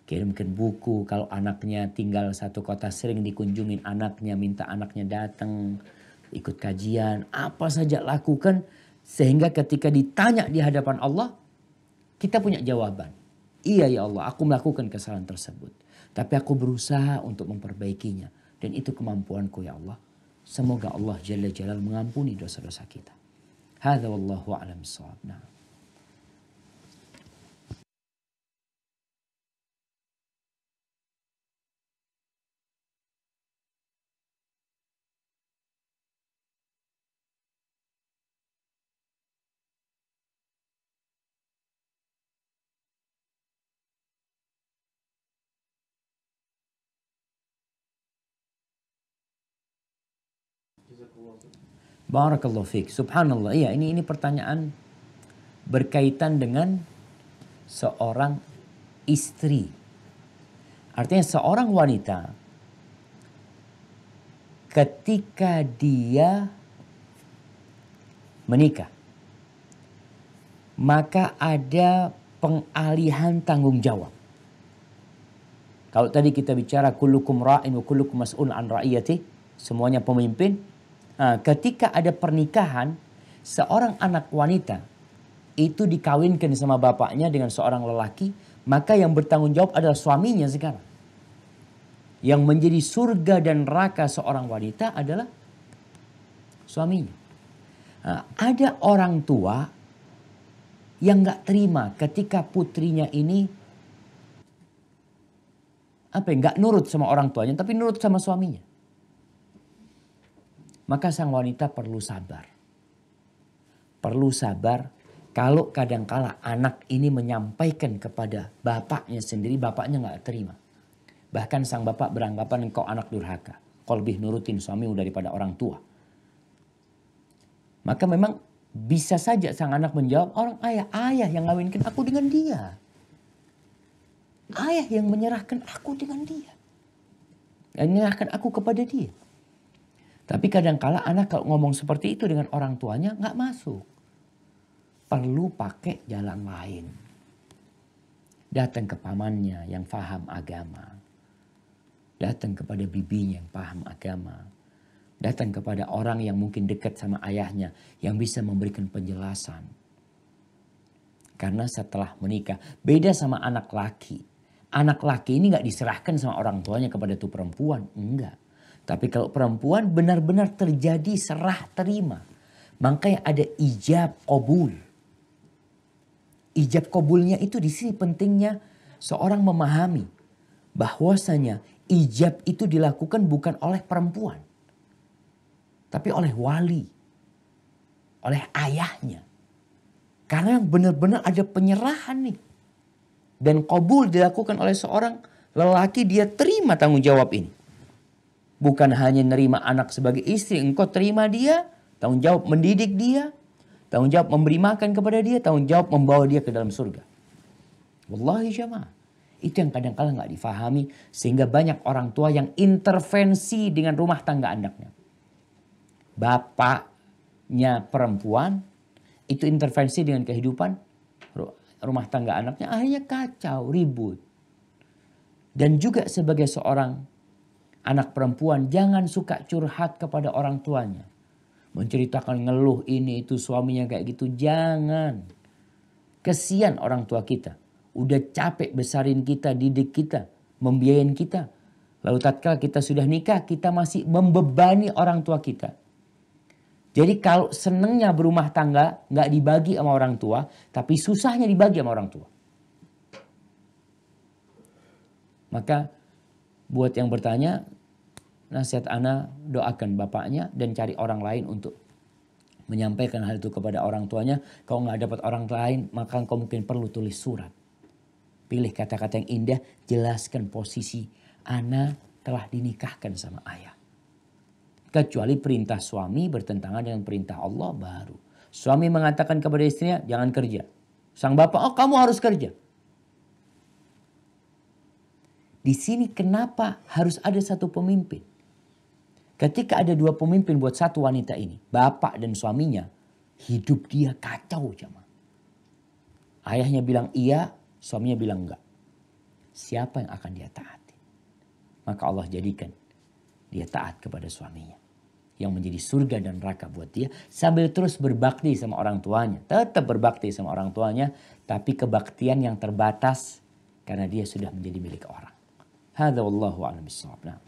kirimkan buku. Kalau anaknya tinggal satu kota sering dikunjungin anaknya, minta anaknya datang, ikut kajian, apa saja lakukan. Sehingga ketika ditanya di hadapan Allah, kita punya jawaban. Iya ya Allah, aku melakukan kesalahan tersebut. Tapi aku berusaha untuk memperbaikinya. Dan itu kemampuanku ya Allah. Semoga Allah Jalla Jalal mengampuni dosa-dosa kita. Hadza wallahu a'lam bissawab. Nah. Barakallahu fiik. Subhanallah. Iya, ini pertanyaan berkaitan dengan seorang istri. Artinya seorang wanita ketika dia menikah, maka ada pengalihan tanggung jawab. Kalau tadi kita bicara kullukum ra'in wa kullukum mas'ul an ra'iyati, semuanya pemimpin. Nah, ketika ada pernikahan, seorang anak wanita itu dikawinkan sama bapaknya dengan seorang lelaki, maka yang bertanggung jawab adalah suaminya sekarang. Yang menjadi surga dan neraka seorang wanita adalah suaminya. Nah, ada orang tua yang gak terima ketika putrinya ini gak nurut sama orang tuanya, tapi nurut sama suaminya. Maka sang wanita perlu sabar. Perlu sabar kalau kadangkala anak ini menyampaikan kepada bapaknya sendiri, bapaknya gak terima. Bahkan sang bapak beranggapan engkau anak durhaka. Kau lebih nurutin suamimu daripada orang tua. Maka memang bisa saja sang anak menjawab, orang ayah yang ngawinkan aku dengan dia. Ayah yang menyerahkan aku dengan dia. Yang menyerahkan aku kepada dia. Tapi kadangkala anak kalau ngomong seperti itu dengan orang tuanya nggak masuk. Perlu pakai jalan lain. Datang ke pamannya yang paham agama. Datang kepada bibinya yang paham agama. Datang kepada orang yang mungkin dekat sama ayahnya yang bisa memberikan penjelasan. Karena setelah menikah, beda sama anak laki. Anak laki ini nggak diserahkan sama orang tuanya kepada tuh perempuan, enggak. Tapi kalau perempuan benar-benar terjadi serah terima. Makanya ada ijab qabul. Ijab qabulnya itu di sini pentingnya seorang memahami bahwasanya ijab itu dilakukan bukan oleh perempuan. Tapi oleh wali. Oleh ayahnya. Karena yang benar-benar ada penyerahan nih. Dan qabul dilakukan oleh seorang lelaki, dia terima tanggung jawab ini. Bukan hanya nerima anak sebagai istri, engkau terima dia, tanggung jawab mendidik dia, tanggung jawab memberi makan kepada dia, tanggung jawab membawa dia ke dalam surga. Wallahi jamaah. Itu yang kadang-kadang gak difahami, sehingga banyak orang tua yang intervensi dengan rumah tangga anaknya. Bapaknya perempuan, itu intervensi dengan kehidupan rumah tangga anaknya, akhirnya kacau, ribut. Dan juga sebagai seorang anak perempuan, jangan suka curhat kepada orang tuanya. Menceritakan ngeluh ini itu suaminya kayak gitu, jangan. Kesian orang tua kita. udah capek besarin kita, didik kita, membiayain kita. Lalu tatkala kita sudah nikah, kita masih membebani orang tua kita. Jadi kalau senengnya berumah tangga nggak dibagi sama orang tua, tapi susahnya dibagi sama orang tua. Maka buat yang bertanya, nasihat ana doakan bapaknya dan cari orang lain untuk menyampaikan hal itu kepada orang tuanya. Kalau nggak dapat orang lain, maka kau mungkin perlu tulis surat. Pilih kata-kata yang indah, jelaskan posisi ana telah dinikahkan sama ayah. Kecuali perintah suami bertentangan dengan perintah Allah baru. Suami mengatakan kepada istrinya, jangan kerja. Sang bapak, oh kamu harus kerja. Di sini kenapa harus ada satu pemimpin? Ketika ada dua pemimpin buat satu wanita ini, bapak dan suaminya, hidup dia kacau jemaah. Ayahnya bilang iya, suaminya bilang enggak. Siapa yang akan dia taati? Maka Allah jadikan dia taat kepada suaminya. Yang menjadi surga dan neraka buat dia. Sambil terus berbakti sama orang tuanya. Tetap berbakti sama orang tuanya. Tapi kebaktian yang terbatas karena dia sudah menjadi milik orang. Hadza wallahu a'lam bissawab. Nah.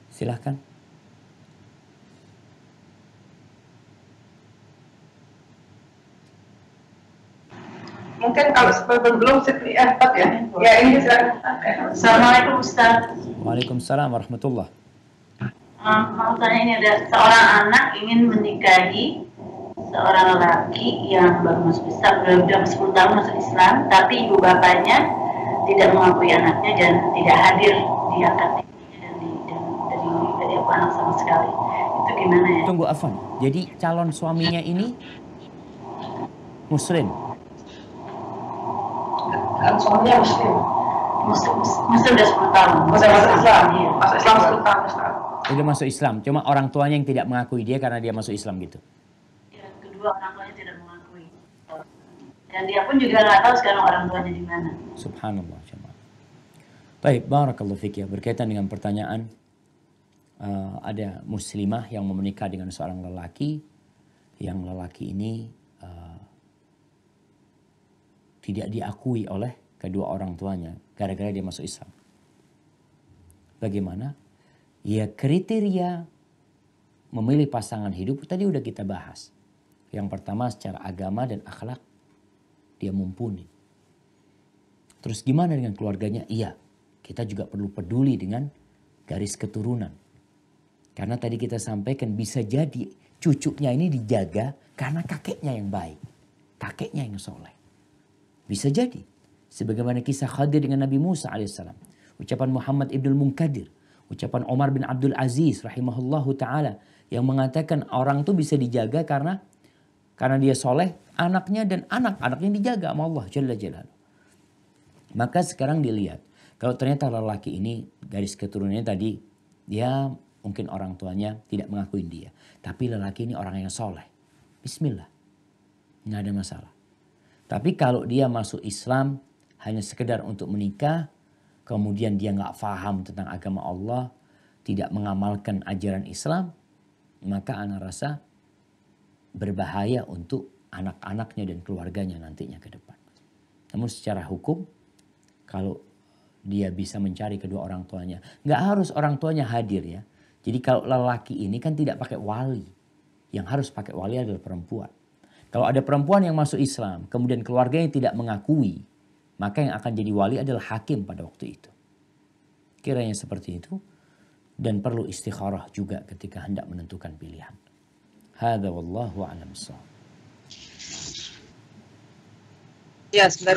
Silahkan. Mungkin kalau belum cepat ya. Ya ini silakan. Assalamualaikum Ustaz. Waalaikumsalam warahmatullah. Mau tanya, ini ada seorang anak ingin menikahi seorang lelaki yang baru masuk Islam, belum 10 tahun masuk Islam, tapi ibu bapaknya tidak mengakui anaknya dan tidak hadir di akad nikahnya dan dari aku anak sama sekali. Itu gimana ya? Tunggu Afan. Jadi calon suaminya ini Muslim. Kan suaminya Muslim. Muslim udah 10 tahun. Masuk Islam. Iya. Masuk Islam 10 tahun. Udah masuk Islam. Cuma orang tuanya yang tidak mengakui dia karena dia masuk Islam gitu. Yang kedua, orang tuanya tidak mengakui. Dan dia pun juga nggak tahu sekarang orang tuanya di mana. Subhanallah. Baik, barakallahu fik ya. Berkaitan dengan pertanyaan, ada muslimah yang menikah dengan seorang lelaki, yang lelaki ini tidak diakui oleh kedua orang tuanya gara-gara dia masuk Islam. Bagaimana? Ya kriteria memilih pasangan hidup tadi udah kita bahas. Yang pertama secara agama dan akhlak dia mumpuni. Terus gimana dengan keluarganya? Iya, kita juga perlu peduli dengan garis keturunan. Karena tadi kita sampaikan bisa jadi cucunya ini dijaga karena kakeknya yang baik. Kakeknya yang soleh. Bisa jadi. Sebagaimana kisah Khadir dengan Nabi Musa alaihissalam. Ucapan Muhammad ibnul Munkadir. Ucapan Omar bin Abdul Aziz rahimahullahu ta'ala. Yang mengatakan orang itu bisa dijaga karena dia soleh. Anaknya dan anak-anaknya dijaga sama Allah Jalla Jalaluhu. Maka sekarang dilihat. Kalau ternyata lelaki ini garis keturunannya tadi. Dia mungkin orang tuanya tidak mengakui dia. Tapi lelaki ini orang yang soleh. Bismillah. Nggak ada masalah. Tapi kalau dia masuk Islam hanya sekedar untuk menikah, kemudian dia nggak paham tentang agama Allah, tidak mengamalkan ajaran Islam, maka ana rasa berbahaya untuk anak-anaknya dan keluarganya nantinya ke depan. Namun secara hukum, kalau dia bisa mencari kedua orang tuanya, nggak harus orang tuanya hadir ya. Jadi kalau lelaki ini kan tidak pakai wali, yang harus pakai wali adalah perempuan. Kalau ada perempuan yang masuk Islam, kemudian keluarganya tidak mengakui, maka yang akan jadi wali adalah hakim pada waktu itu. Kiranya seperti itu. Dan perlu istikharah juga ketika hendak menentukan pilihan. Hadza wallahu a'lam bissawab. Ya, sebentar.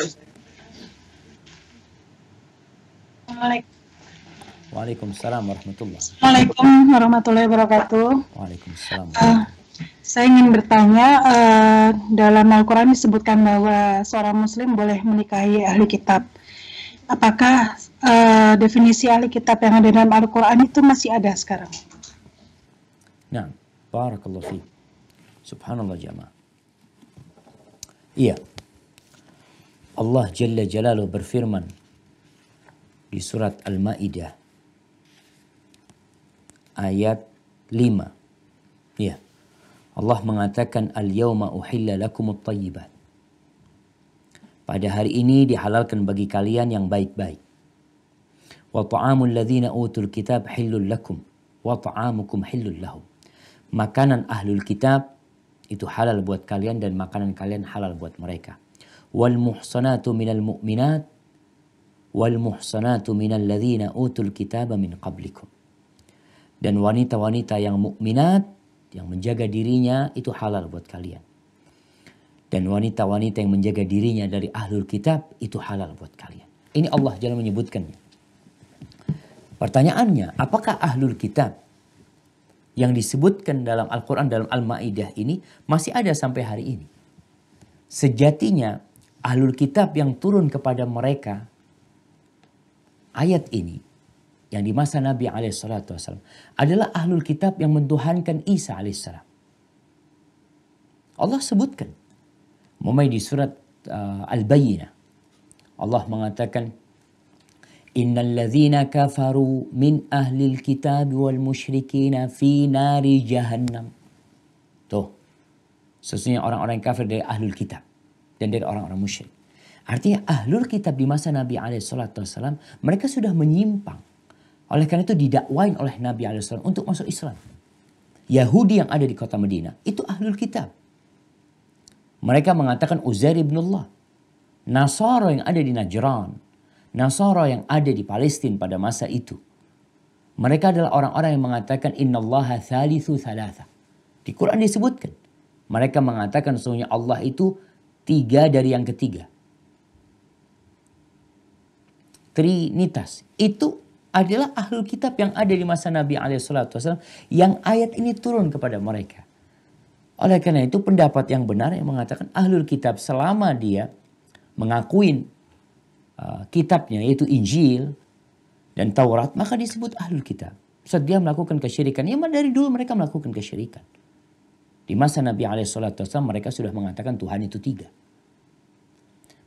Waalaikumsalam warahmatullahi wabarakatuh. Assalamualaikum warahmatullahi wabarakatuh. Waalaikumsalam. Saya ingin bertanya, dalam Al-Quran disebutkan bahwa seorang muslim boleh menikahi ahli kitab. Apakah definisi ahli kitab yang ada dalam Al-Quran itu masih ada sekarang? Nah, barakallahu fiik. Subhanallah jamaah. Iya. Allah Jalla Jalaluhu berfirman di surat Al-Maidah ayat 5. Ya. Allah mengatakan al-yawma uhilla lakumut thayyibat. Pada hari ini dihalalkan bagi kalian yang baik-baik. Wa ta'amul ladzina utul kitab hillul lakum wa ta'amukum hillul lahum. Makanan ahlul kitab itu halal buat kalian dan makanan kalian halal buat mereka. Wal muhsanatu minal mu'minat wal muhsanatu minal ladzina utul kitaba min qablikum. Dan wanita-wanita yang mukminat yang menjaga dirinya itu halal buat kalian. Dan wanita-wanita yang menjaga dirinya dari ahlul kitab itu halal buat kalian. Ini Allah Jalla menyebutkannya. Pertanyaannya, apakah ahlul kitab yang disebutkan dalam Al-Quran, dalam Al-Ma'idah ini masih ada sampai hari ini? Sejatinya ahlul kitab yang turun kepada mereka ayat ini yang di masa Nabi SAW adalah ahlul kitab yang mentuhankan Isa AS. Allah sebutkan. Mulai di surat Al-Bayyinah. Allah mengatakan, Innal ladzina kafaru min ahlil kitab wal musyrikina fi nari jahannam. Tuh. Sesungguhnya orang-orang kafir dari ahlul kitab dan dari orang-orang musyrik. Artinya ahlul kitab di masa Nabi SAW mereka sudah menyimpang. Oleh karena itu didakwain oleh Nabi SAW untuk masuk Islam. Yahudi yang ada di kota Madinah itu ahlul kitab. Mereka mengatakan Uzair ibn Allah. Nasara yang ada di Najran. Nasara yang ada di Palestina pada masa itu. Mereka adalah orang-orang yang mengatakan innallaha thalithu thalatha. Di Quran disebutkan. Mereka mengatakan sesungguhnya Allah itu tiga dari yang ketiga. Trinitas. Itu adalah ahlul kitab yang ada di masa Nabi SAW yang ayat ini turun kepada mereka. Oleh karena itu pendapat yang benar yang mengatakan ahlul kitab selama dia mengakuin kitabnya yaitu Injil dan Taurat maka disebut ahlul kitab. Saat dia melakukan kesyirikan, ya dari dulu mereka melakukan kesyirikan. Di masa Nabi SAW mereka sudah mengatakan Tuhan itu tiga.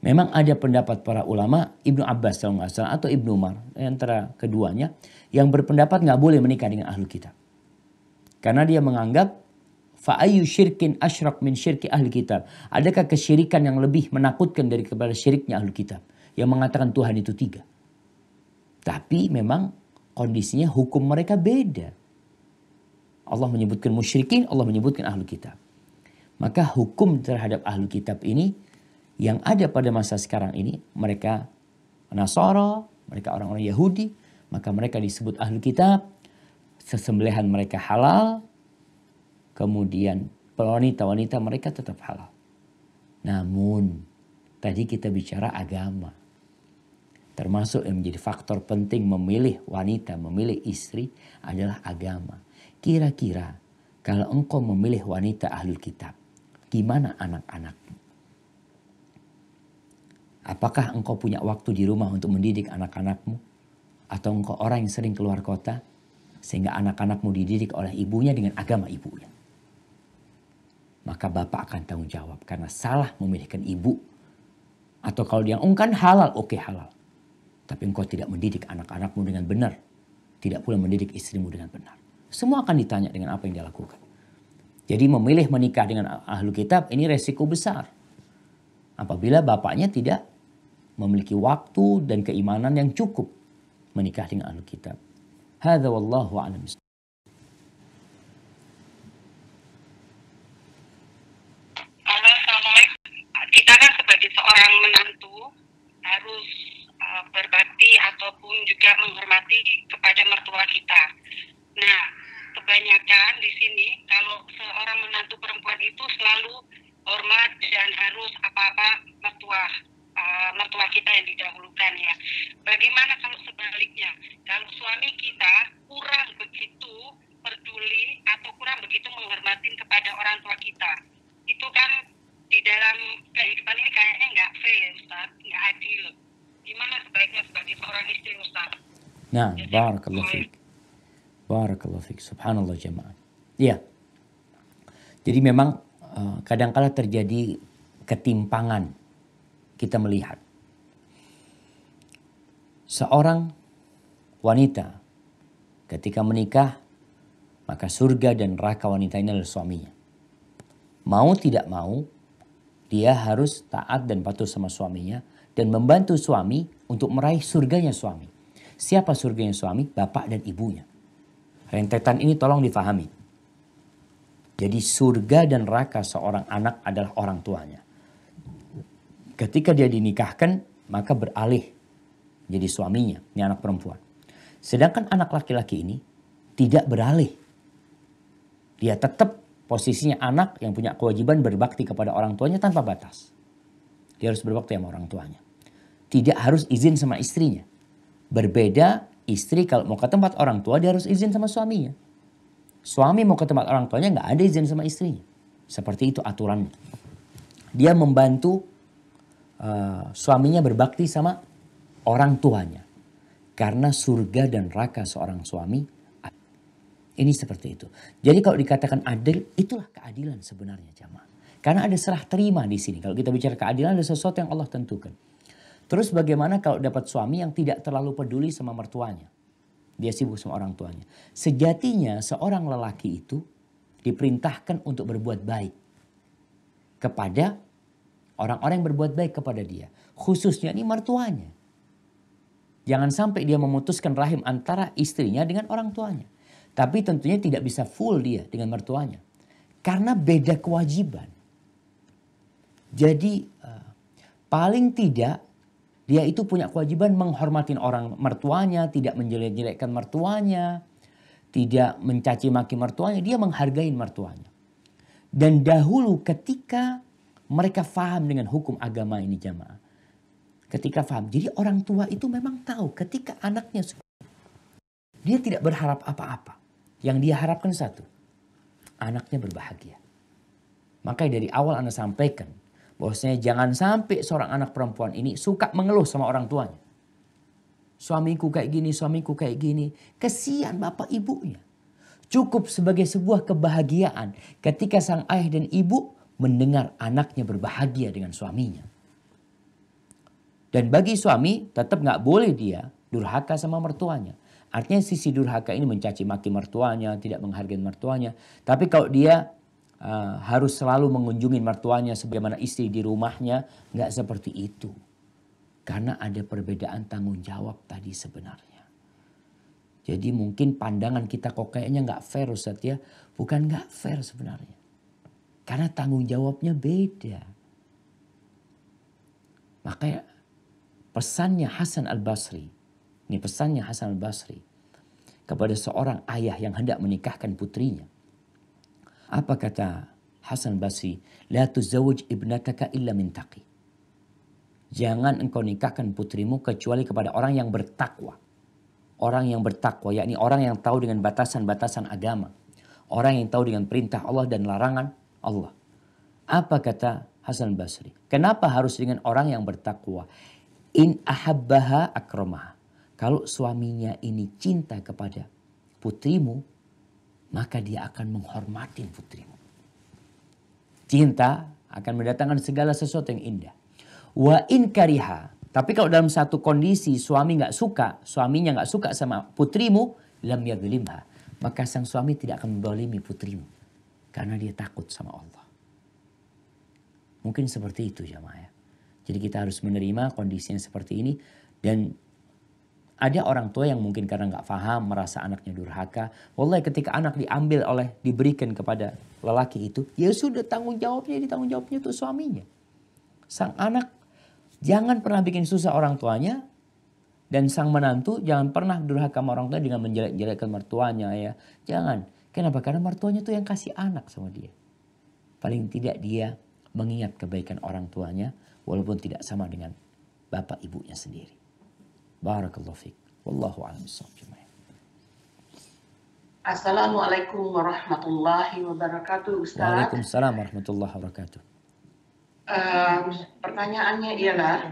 Memang ada pendapat para ulama, Ibnu Abbas atau Ibnu Umar, antara keduanya, yang berpendapat nggak boleh menikah dengan ahlul kitab. Karena dia menganggap fa'ayu syirkin asyrak min syirki ahli kitab. Adakah kesyirikan yang lebih menakutkan dari kepada syiriknya ahli kitab? Yang mengatakan Tuhan itu tiga. Tapi memang kondisinya hukum mereka beda. Allah menyebutkan musyrikin, Allah menyebutkan ahli kitab. Maka hukum terhadap ahli kitab ini yang ada pada masa sekarang ini, mereka Nasara, mereka orang-orang Yahudi, maka mereka disebut ahli kitab, sesembelihan mereka halal, kemudian wanita-wanita mereka tetap halal. Namun, tadi kita bicara agama. Termasuk yang menjadi faktor penting memilih wanita, memilih istri adalah agama. Kira-kira kalau engkau memilih wanita ahlul kitab, gimana anak-anakmu? Apakah engkau punya waktu di rumah untuk mendidik anak-anakmu? Atau engkau orang yang sering keluar kota? Sehingga anak-anakmu dididik oleh ibunya dengan agama ibunya. Maka bapak akan tanggung jawab karena salah memilihkan ibu. Atau kalau dia kan halal, oke halal. Tapi engkau tidak mendidik anak-anakmu dengan benar. Tidak pula mendidik istrimu dengan benar. Semua akan ditanya dengan apa yang dia lakukan. Jadi memilih menikah dengan ahlul kitab ini resiko besar. Apabila bapaknya tidak memiliki waktu dan keimanan yang cukup menikah dengan ahlul kitab. Hadza wallahu a'lam. Kita kan sebagai seorang menantu harus berbakti ataupun juga menghormati kepada mertua kita. Nah, kebanyakan di sini kalau seorang menantu perempuan itu selalu hormat dan harus apa-apa mertua kita yang didahulukan ya. Bagaimana kalau sebaliknya? Kalau suami kita kurang begitu peduli atau kurang begitu menghormati kepada orang tua kita, itu kan di dalam kehidupan ini kayaknya nggak fair, Ustaz, nggak adil. Gimana sebaiknya sebagai seorang istri, Ustaz? Nah, barakallahu fiik. Barakallahu fiik. Subhanallah jemaah. Iya. Jadi memang kadang-kala terjadi ketimpangan. Kita melihat seorang wanita ketika menikah maka surga dan neraka wanita ini adalah suaminya. Mau tidak mau, dia harus taat dan patuh sama suaminya dan membantu suami untuk meraih surganya suami. Siapa surganya suami? Bapak dan ibunya. Rentetan ini tolong difahami. Jadi surga dan neraka seorang anak adalah orang tuanya. Ketika dia dinikahkan, maka beralih jadi suaminya, ini anak perempuan. Sedangkan anak laki-laki ini tidak beralih. Dia tetap posisinya anak yang punya kewajiban berbakti kepada orang tuanya tanpa batas. Dia harus berbakti sama orang tuanya. Tidak harus izin sama istrinya. Berbeda, istri kalau mau ke tempat orang tua dia harus izin sama suaminya. Suami mau ke tempat orang tuanya nggak ada izin sama istrinya. Seperti itu aturannya. Dia membantu suaminya berbakti sama orang tuanya. Karena surga dan neraka seorang suami, ini seperti itu. Jadi kalau dikatakan adil, itulah keadilan sebenarnya jamaah. Karena ada serah terima di sini. Kalau kita bicara keadilan ada sesuatu yang Allah tentukan. Terus bagaimana kalau dapat suami yang tidak terlalu peduli sama mertuanya? Dia sibuk sama orang tuanya. Sejatinya seorang lelaki itu diperintahkan untuk berbuat baik kepada orang-orang yang berbuat baik kepada dia. Khususnya ini mertuanya. Jangan sampai dia memutuskan rahim antara istrinya dengan orang tuanya. Tapi tentunya tidak bisa full dia dengan mertuanya. Karena beda kewajiban. Jadi paling tidak dia itu punya kewajiban menghormatin orang mertuanya. Tidak menjelek-jelekkan mertuanya. Tidak mencaci maki mertuanya. Dia menghargai mertuanya. Dan dahulu ketika mereka faham dengan hukum agama ini jamaah. Ketika faham. Jadi orang tua itu memang tahu ketika anaknya dia tidak berharap apa-apa. Yang dia harapkan satu. Anaknya berbahagia. Makanya dari awal Anda sampaikan. Bahwasanya jangan sampai seorang anak perempuan ini suka mengeluh sama orang tuanya. Suamiku kayak gini, suamiku kayak gini. Kesian bapak ibunya. Cukup sebagai sebuah kebahagiaan ketika sang ayah dan ibu mendengar anaknya berbahagia dengan suaminya. Dan bagi suami tetap nggak boleh dia durhaka sama mertuanya. Artinya sisi durhaka ini mencaci maki mertuanya, tidak menghargai mertuanya. Tapi kalau dia harus selalu mengunjungi mertuanya sebagaimana istri di rumahnya, nggak seperti itu. Karena ada perbedaan tanggung jawab tadi sebenarnya. Jadi mungkin pandangan kita kok kayaknya nggak fair Ustaz ya. Bukan nggak fair sebenarnya. Karena tanggung jawabnya beda. Makanya pesannya Hasan al-Basri. Ini pesannya Hasan al-Basri. Kepada seorang ayah yang hendak menikahkan putrinya. Apa kata Hasan al-Basri? La tuzawwij ibnataka illa min taqi. Jangan engkau nikahkan putrimu kecuali kepada orang yang bertakwa. Orang yang bertakwa, yakni orang yang tahu dengan batasan-batasan agama. Orang yang tahu dengan perintah Allah dan larangan Allah. Apa kata Hasan al-Basri? Kenapa harus dengan orang yang bertakwa? In ahabbaha akramaha. Kalau suaminya ini cinta kepada putrimu, maka dia akan menghormati putrimu. Cinta akan mendatangkan segala sesuatu yang indah. Wa in kariha. Tapi kalau dalam satu kondisi suaminya nggak suka sama putrimu, lam yadhlimha. Maka sang suami tidak akan mendolimi putrimu. Karena dia takut sama Allah. Mungkin seperti itu jamaah ya. Jadi kita harus menerima kondisi yang seperti ini. Dan ada orang tua yang mungkin karena nggak paham, merasa anaknya durhaka. Wallahi ketika anak diberikan kepada lelaki itu, ya sudah tanggung jawabnya itu suaminya. Sang anak jangan pernah bikin susah orang tuanya. Dan sang menantu jangan pernah durhaka sama orang tua dengan menjelek-jelekkan mertuanya ya. Jangan. Kenapa? Karena mertuanya tuh yang kasih anak sama dia. Paling tidak dia mengingat kebaikan orang tuanya. Walaupun tidak sama dengan bapak ibunya sendiri. Barakallahu fiik. Wallahu a'lam bishawab. Assalamualaikum warahmatullahi wabarakatuh, Ustaz. Waalaikumsalam warahmatullahi wabarakatuh. Pertanyaannya ialah,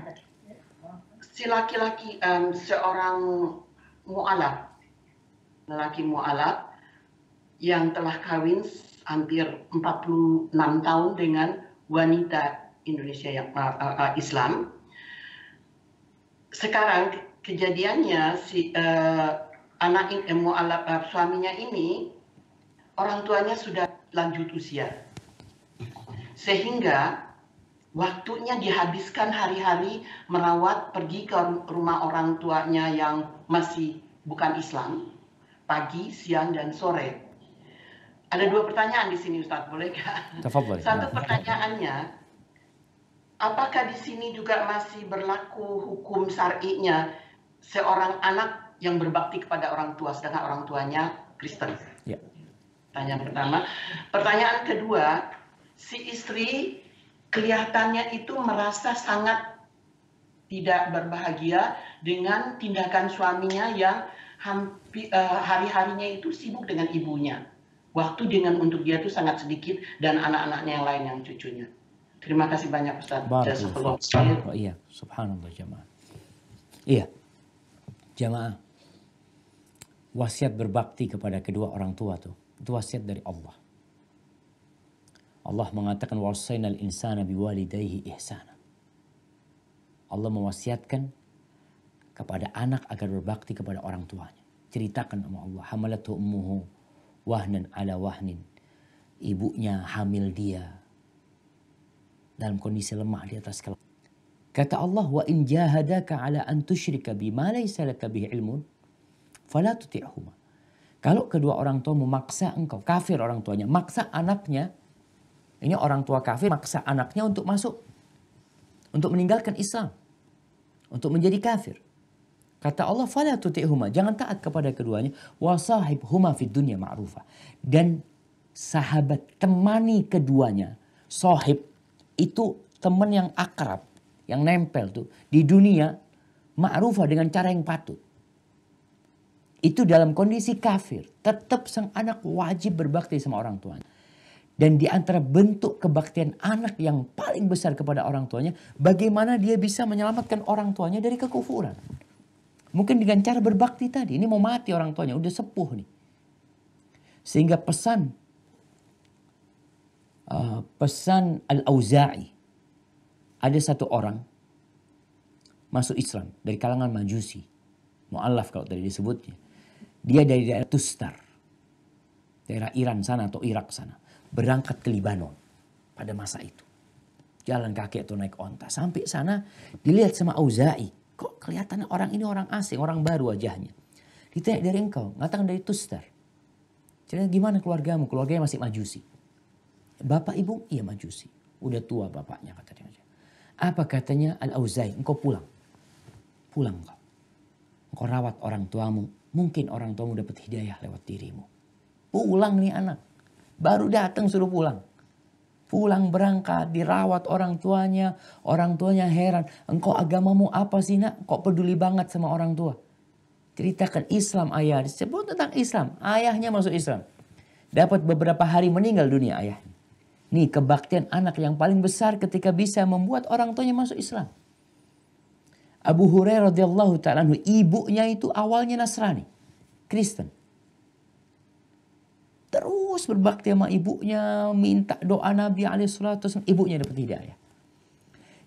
si laki-laki seorang mu'alaf, lelaki mu'alaf yang telah kawin hampir 46 tahun dengan wanita Indonesia yang Islam. Sekarang kejadiannya si anak mu'alaf suaminya ini orang tuanya sudah lanjut usia. Sehingga waktunya dihabiskan hari-hari merawat, pergi ke rumah orang tuanya yang masih bukan Islam, pagi, siang, dan sore. Ada 2 pertanyaan di sini, Ustaz, boleh nggak? Tafadhal. Satu pertanyaannya, apakah di sini juga masih berlaku hukum syar'inya seorang anak yang berbakti kepada orang tua sedangkan orang tuanya Kristen? Ya. Pertanyaan pertama. Pertanyaan kedua, si istri kelihatannya itu merasa sangat tidak berbahagia dengan tindakan suaminya yang hari-harinya itu sibuk dengan ibunya. Waktu untuk dia itu sangat sedikit dan anak-anaknya yang lain yang cucunya. Terima kasih banyak Ustaz. Barakallahu fiik. Oh iya, subhanallah jamaah. Iya. Jamaah. Wasiat berbakti kepada kedua orang tua itu wasiat dari Allah. Allah mengatakan wasainal insana biwalidayhi ihsana. Allah mewasiatkan kepada anak agar berbakti kepada orang tuanya. Ceritakan sama Allah, hamalatu ummuhu wahnan ala wahnin. Ibunya hamil dia dalam kondisi lemah di atas kelemahan. Kata Allah, wa in jahadaka ala an tusyrika bima laysa laka bihi ilmun fala tuti'huma. Kalau kedua orang tua memaksa engkau, kafir orang tuanya, maksa anaknya, ini orang tua kafir maksa anaknya untuk masuk, untuk meninggalkan Islam, untuk menjadi kafir. Kata Allah, fala tuti'huma, jangan taat kepada keduanya, wa sahibhuma fid dunya ma'rufa. Dan sahabat, temani keduanya, sahib itu teman yang akrab, yang nempel tuh di dunia, ma'rufa dengan cara yang patut. Itu dalam kondisi kafir, tetap sang anak wajib berbakti sama orang tuanya. Dan di antara bentuk kebaktian anak yang paling besar kepada orang tuanya, bagaimana dia bisa menyelamatkan orang tuanya dari kekufuran. Mungkin dengan cara berbakti tadi, ini mau mati orang tuanya, udah sepuh nih. Sehingga pesan Al-Auza'i, ada satu orang masuk Islam dari kalangan Majusi, mu'allaf kalau tadi disebutnya. Dia dari daerah Tustar, daerah Iran sana atau Irak sana, berangkat ke Libanon pada masa itu. Jalan kaki atau naik onta. Sampai sana dilihat sama Auza'i. Kok kelihatannya orang ini orang asing, orang baru wajahnya. Ditanya dari engkau, ngatakan dari Tustar. Jadi gimana keluargamu? Keluarganya masih Majusi. Bapak ibu? Iya Majusi. Udah tua bapaknya katanya. Apa katanya Al-Auza'i? Engkau pulang. Pulang engkau. Engkau rawat orang tuamu. Mungkin orang tuamu dapat hidayah lewat dirimu. Pulang nih anak. Baru datang suruh pulang. Pulang berangkat, dirawat orang tuanya. Orang tuanya heran. Engkau agamamu apa sih nak? Kok peduli banget sama orang tua? Ceritakan Islam ayah. Disebut tentang Islam. Ayahnya masuk Islam. Dapat beberapa hari meninggal dunia ayahnya. Nih kebaktian anak yang paling besar ketika bisa membuat orang tuanya masuk Islam. Abu Hurairah radhiyallahu ta'ala anhu, ibunya itu awalnya Nasrani, Kristen. Terus berbakti sama ibunya, minta doa Nabi alaihissalam, ibunya dapat hidayah.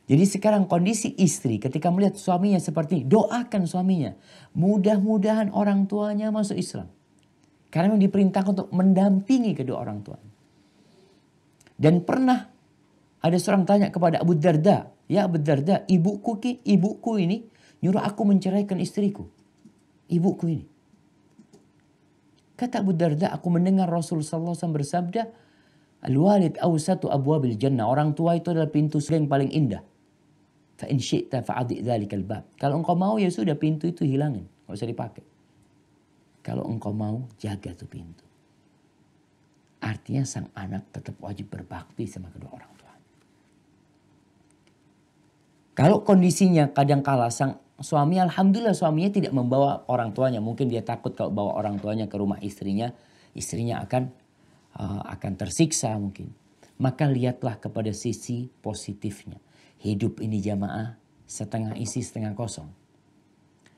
Jadi sekarang kondisi istri ketika melihat suaminya seperti ini, doakan suaminya. Mudah-mudahan orang tuanya masuk Islam. Karena diperintahkan untuk mendampingi kedua orang tuanya. Dan pernah ada seorang tanya kepada Abu Darda, ya Abu Darda, ibuku ini nyuruh aku menceraikan istriku. Ibuku ini. Kata Abu Darda, aku mendengar Rasul sallallahu alaihi wasallam bersabda, al-walid awsatu abwabil jannah. Orang tua itu adalah pintu surga yang paling indah. Fa in syi'ta fa'adhi dzalikal bab. Kalau engkau mau ya sudah pintu itu hilangin, enggak usah dipakai. Kalau engkau mau jaga tuh pintu. Artinya sang anak tetap wajib berbakti sama kedua orang tua. Kalau kondisinya kadangkala sang suami, alhamdulillah suaminya tidak membawa orang tuanya. Mungkin dia takut kalau bawa orang tuanya ke rumah istrinya akan tersiksa mungkin. Maka lihatlah kepada sisi positifnya. Hidup ini jamaah setengah isi setengah kosong.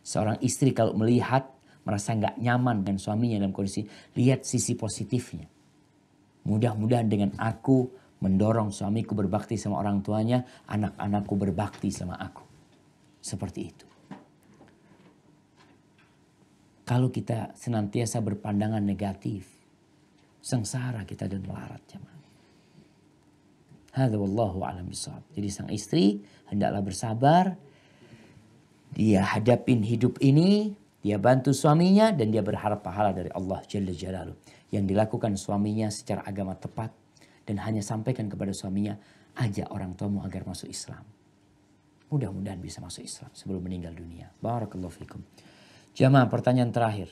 Seorang istri kalau melihat merasa nggak nyaman dengan suaminya dalam kondisi, lihat sisi positifnya. Mudah-mudahan dengan aku mendorong suamiku berbakti sama orang tuanya, anak-anakku berbakti sama aku. Seperti itu. Kalau kita senantiasa berpandangan negatif, sengsara kita dan melarat jemaah. Hadza wallahu a'lam bishawab. Jadi sang istri hendaklah bersabar. Dia hadapin hidup ini, dia bantu suaminya dan dia berharap pahala dari Allah Jalla Jalaluh. Yang dilakukan suaminya secara agama tepat dan hanya sampaikan kepada suaminya, ajak orang tuamu agar masuk Islam. Mudah-mudahan bisa masuk Islam sebelum meninggal dunia. Barakallahu fikum. Jamaah, pertanyaan terakhir.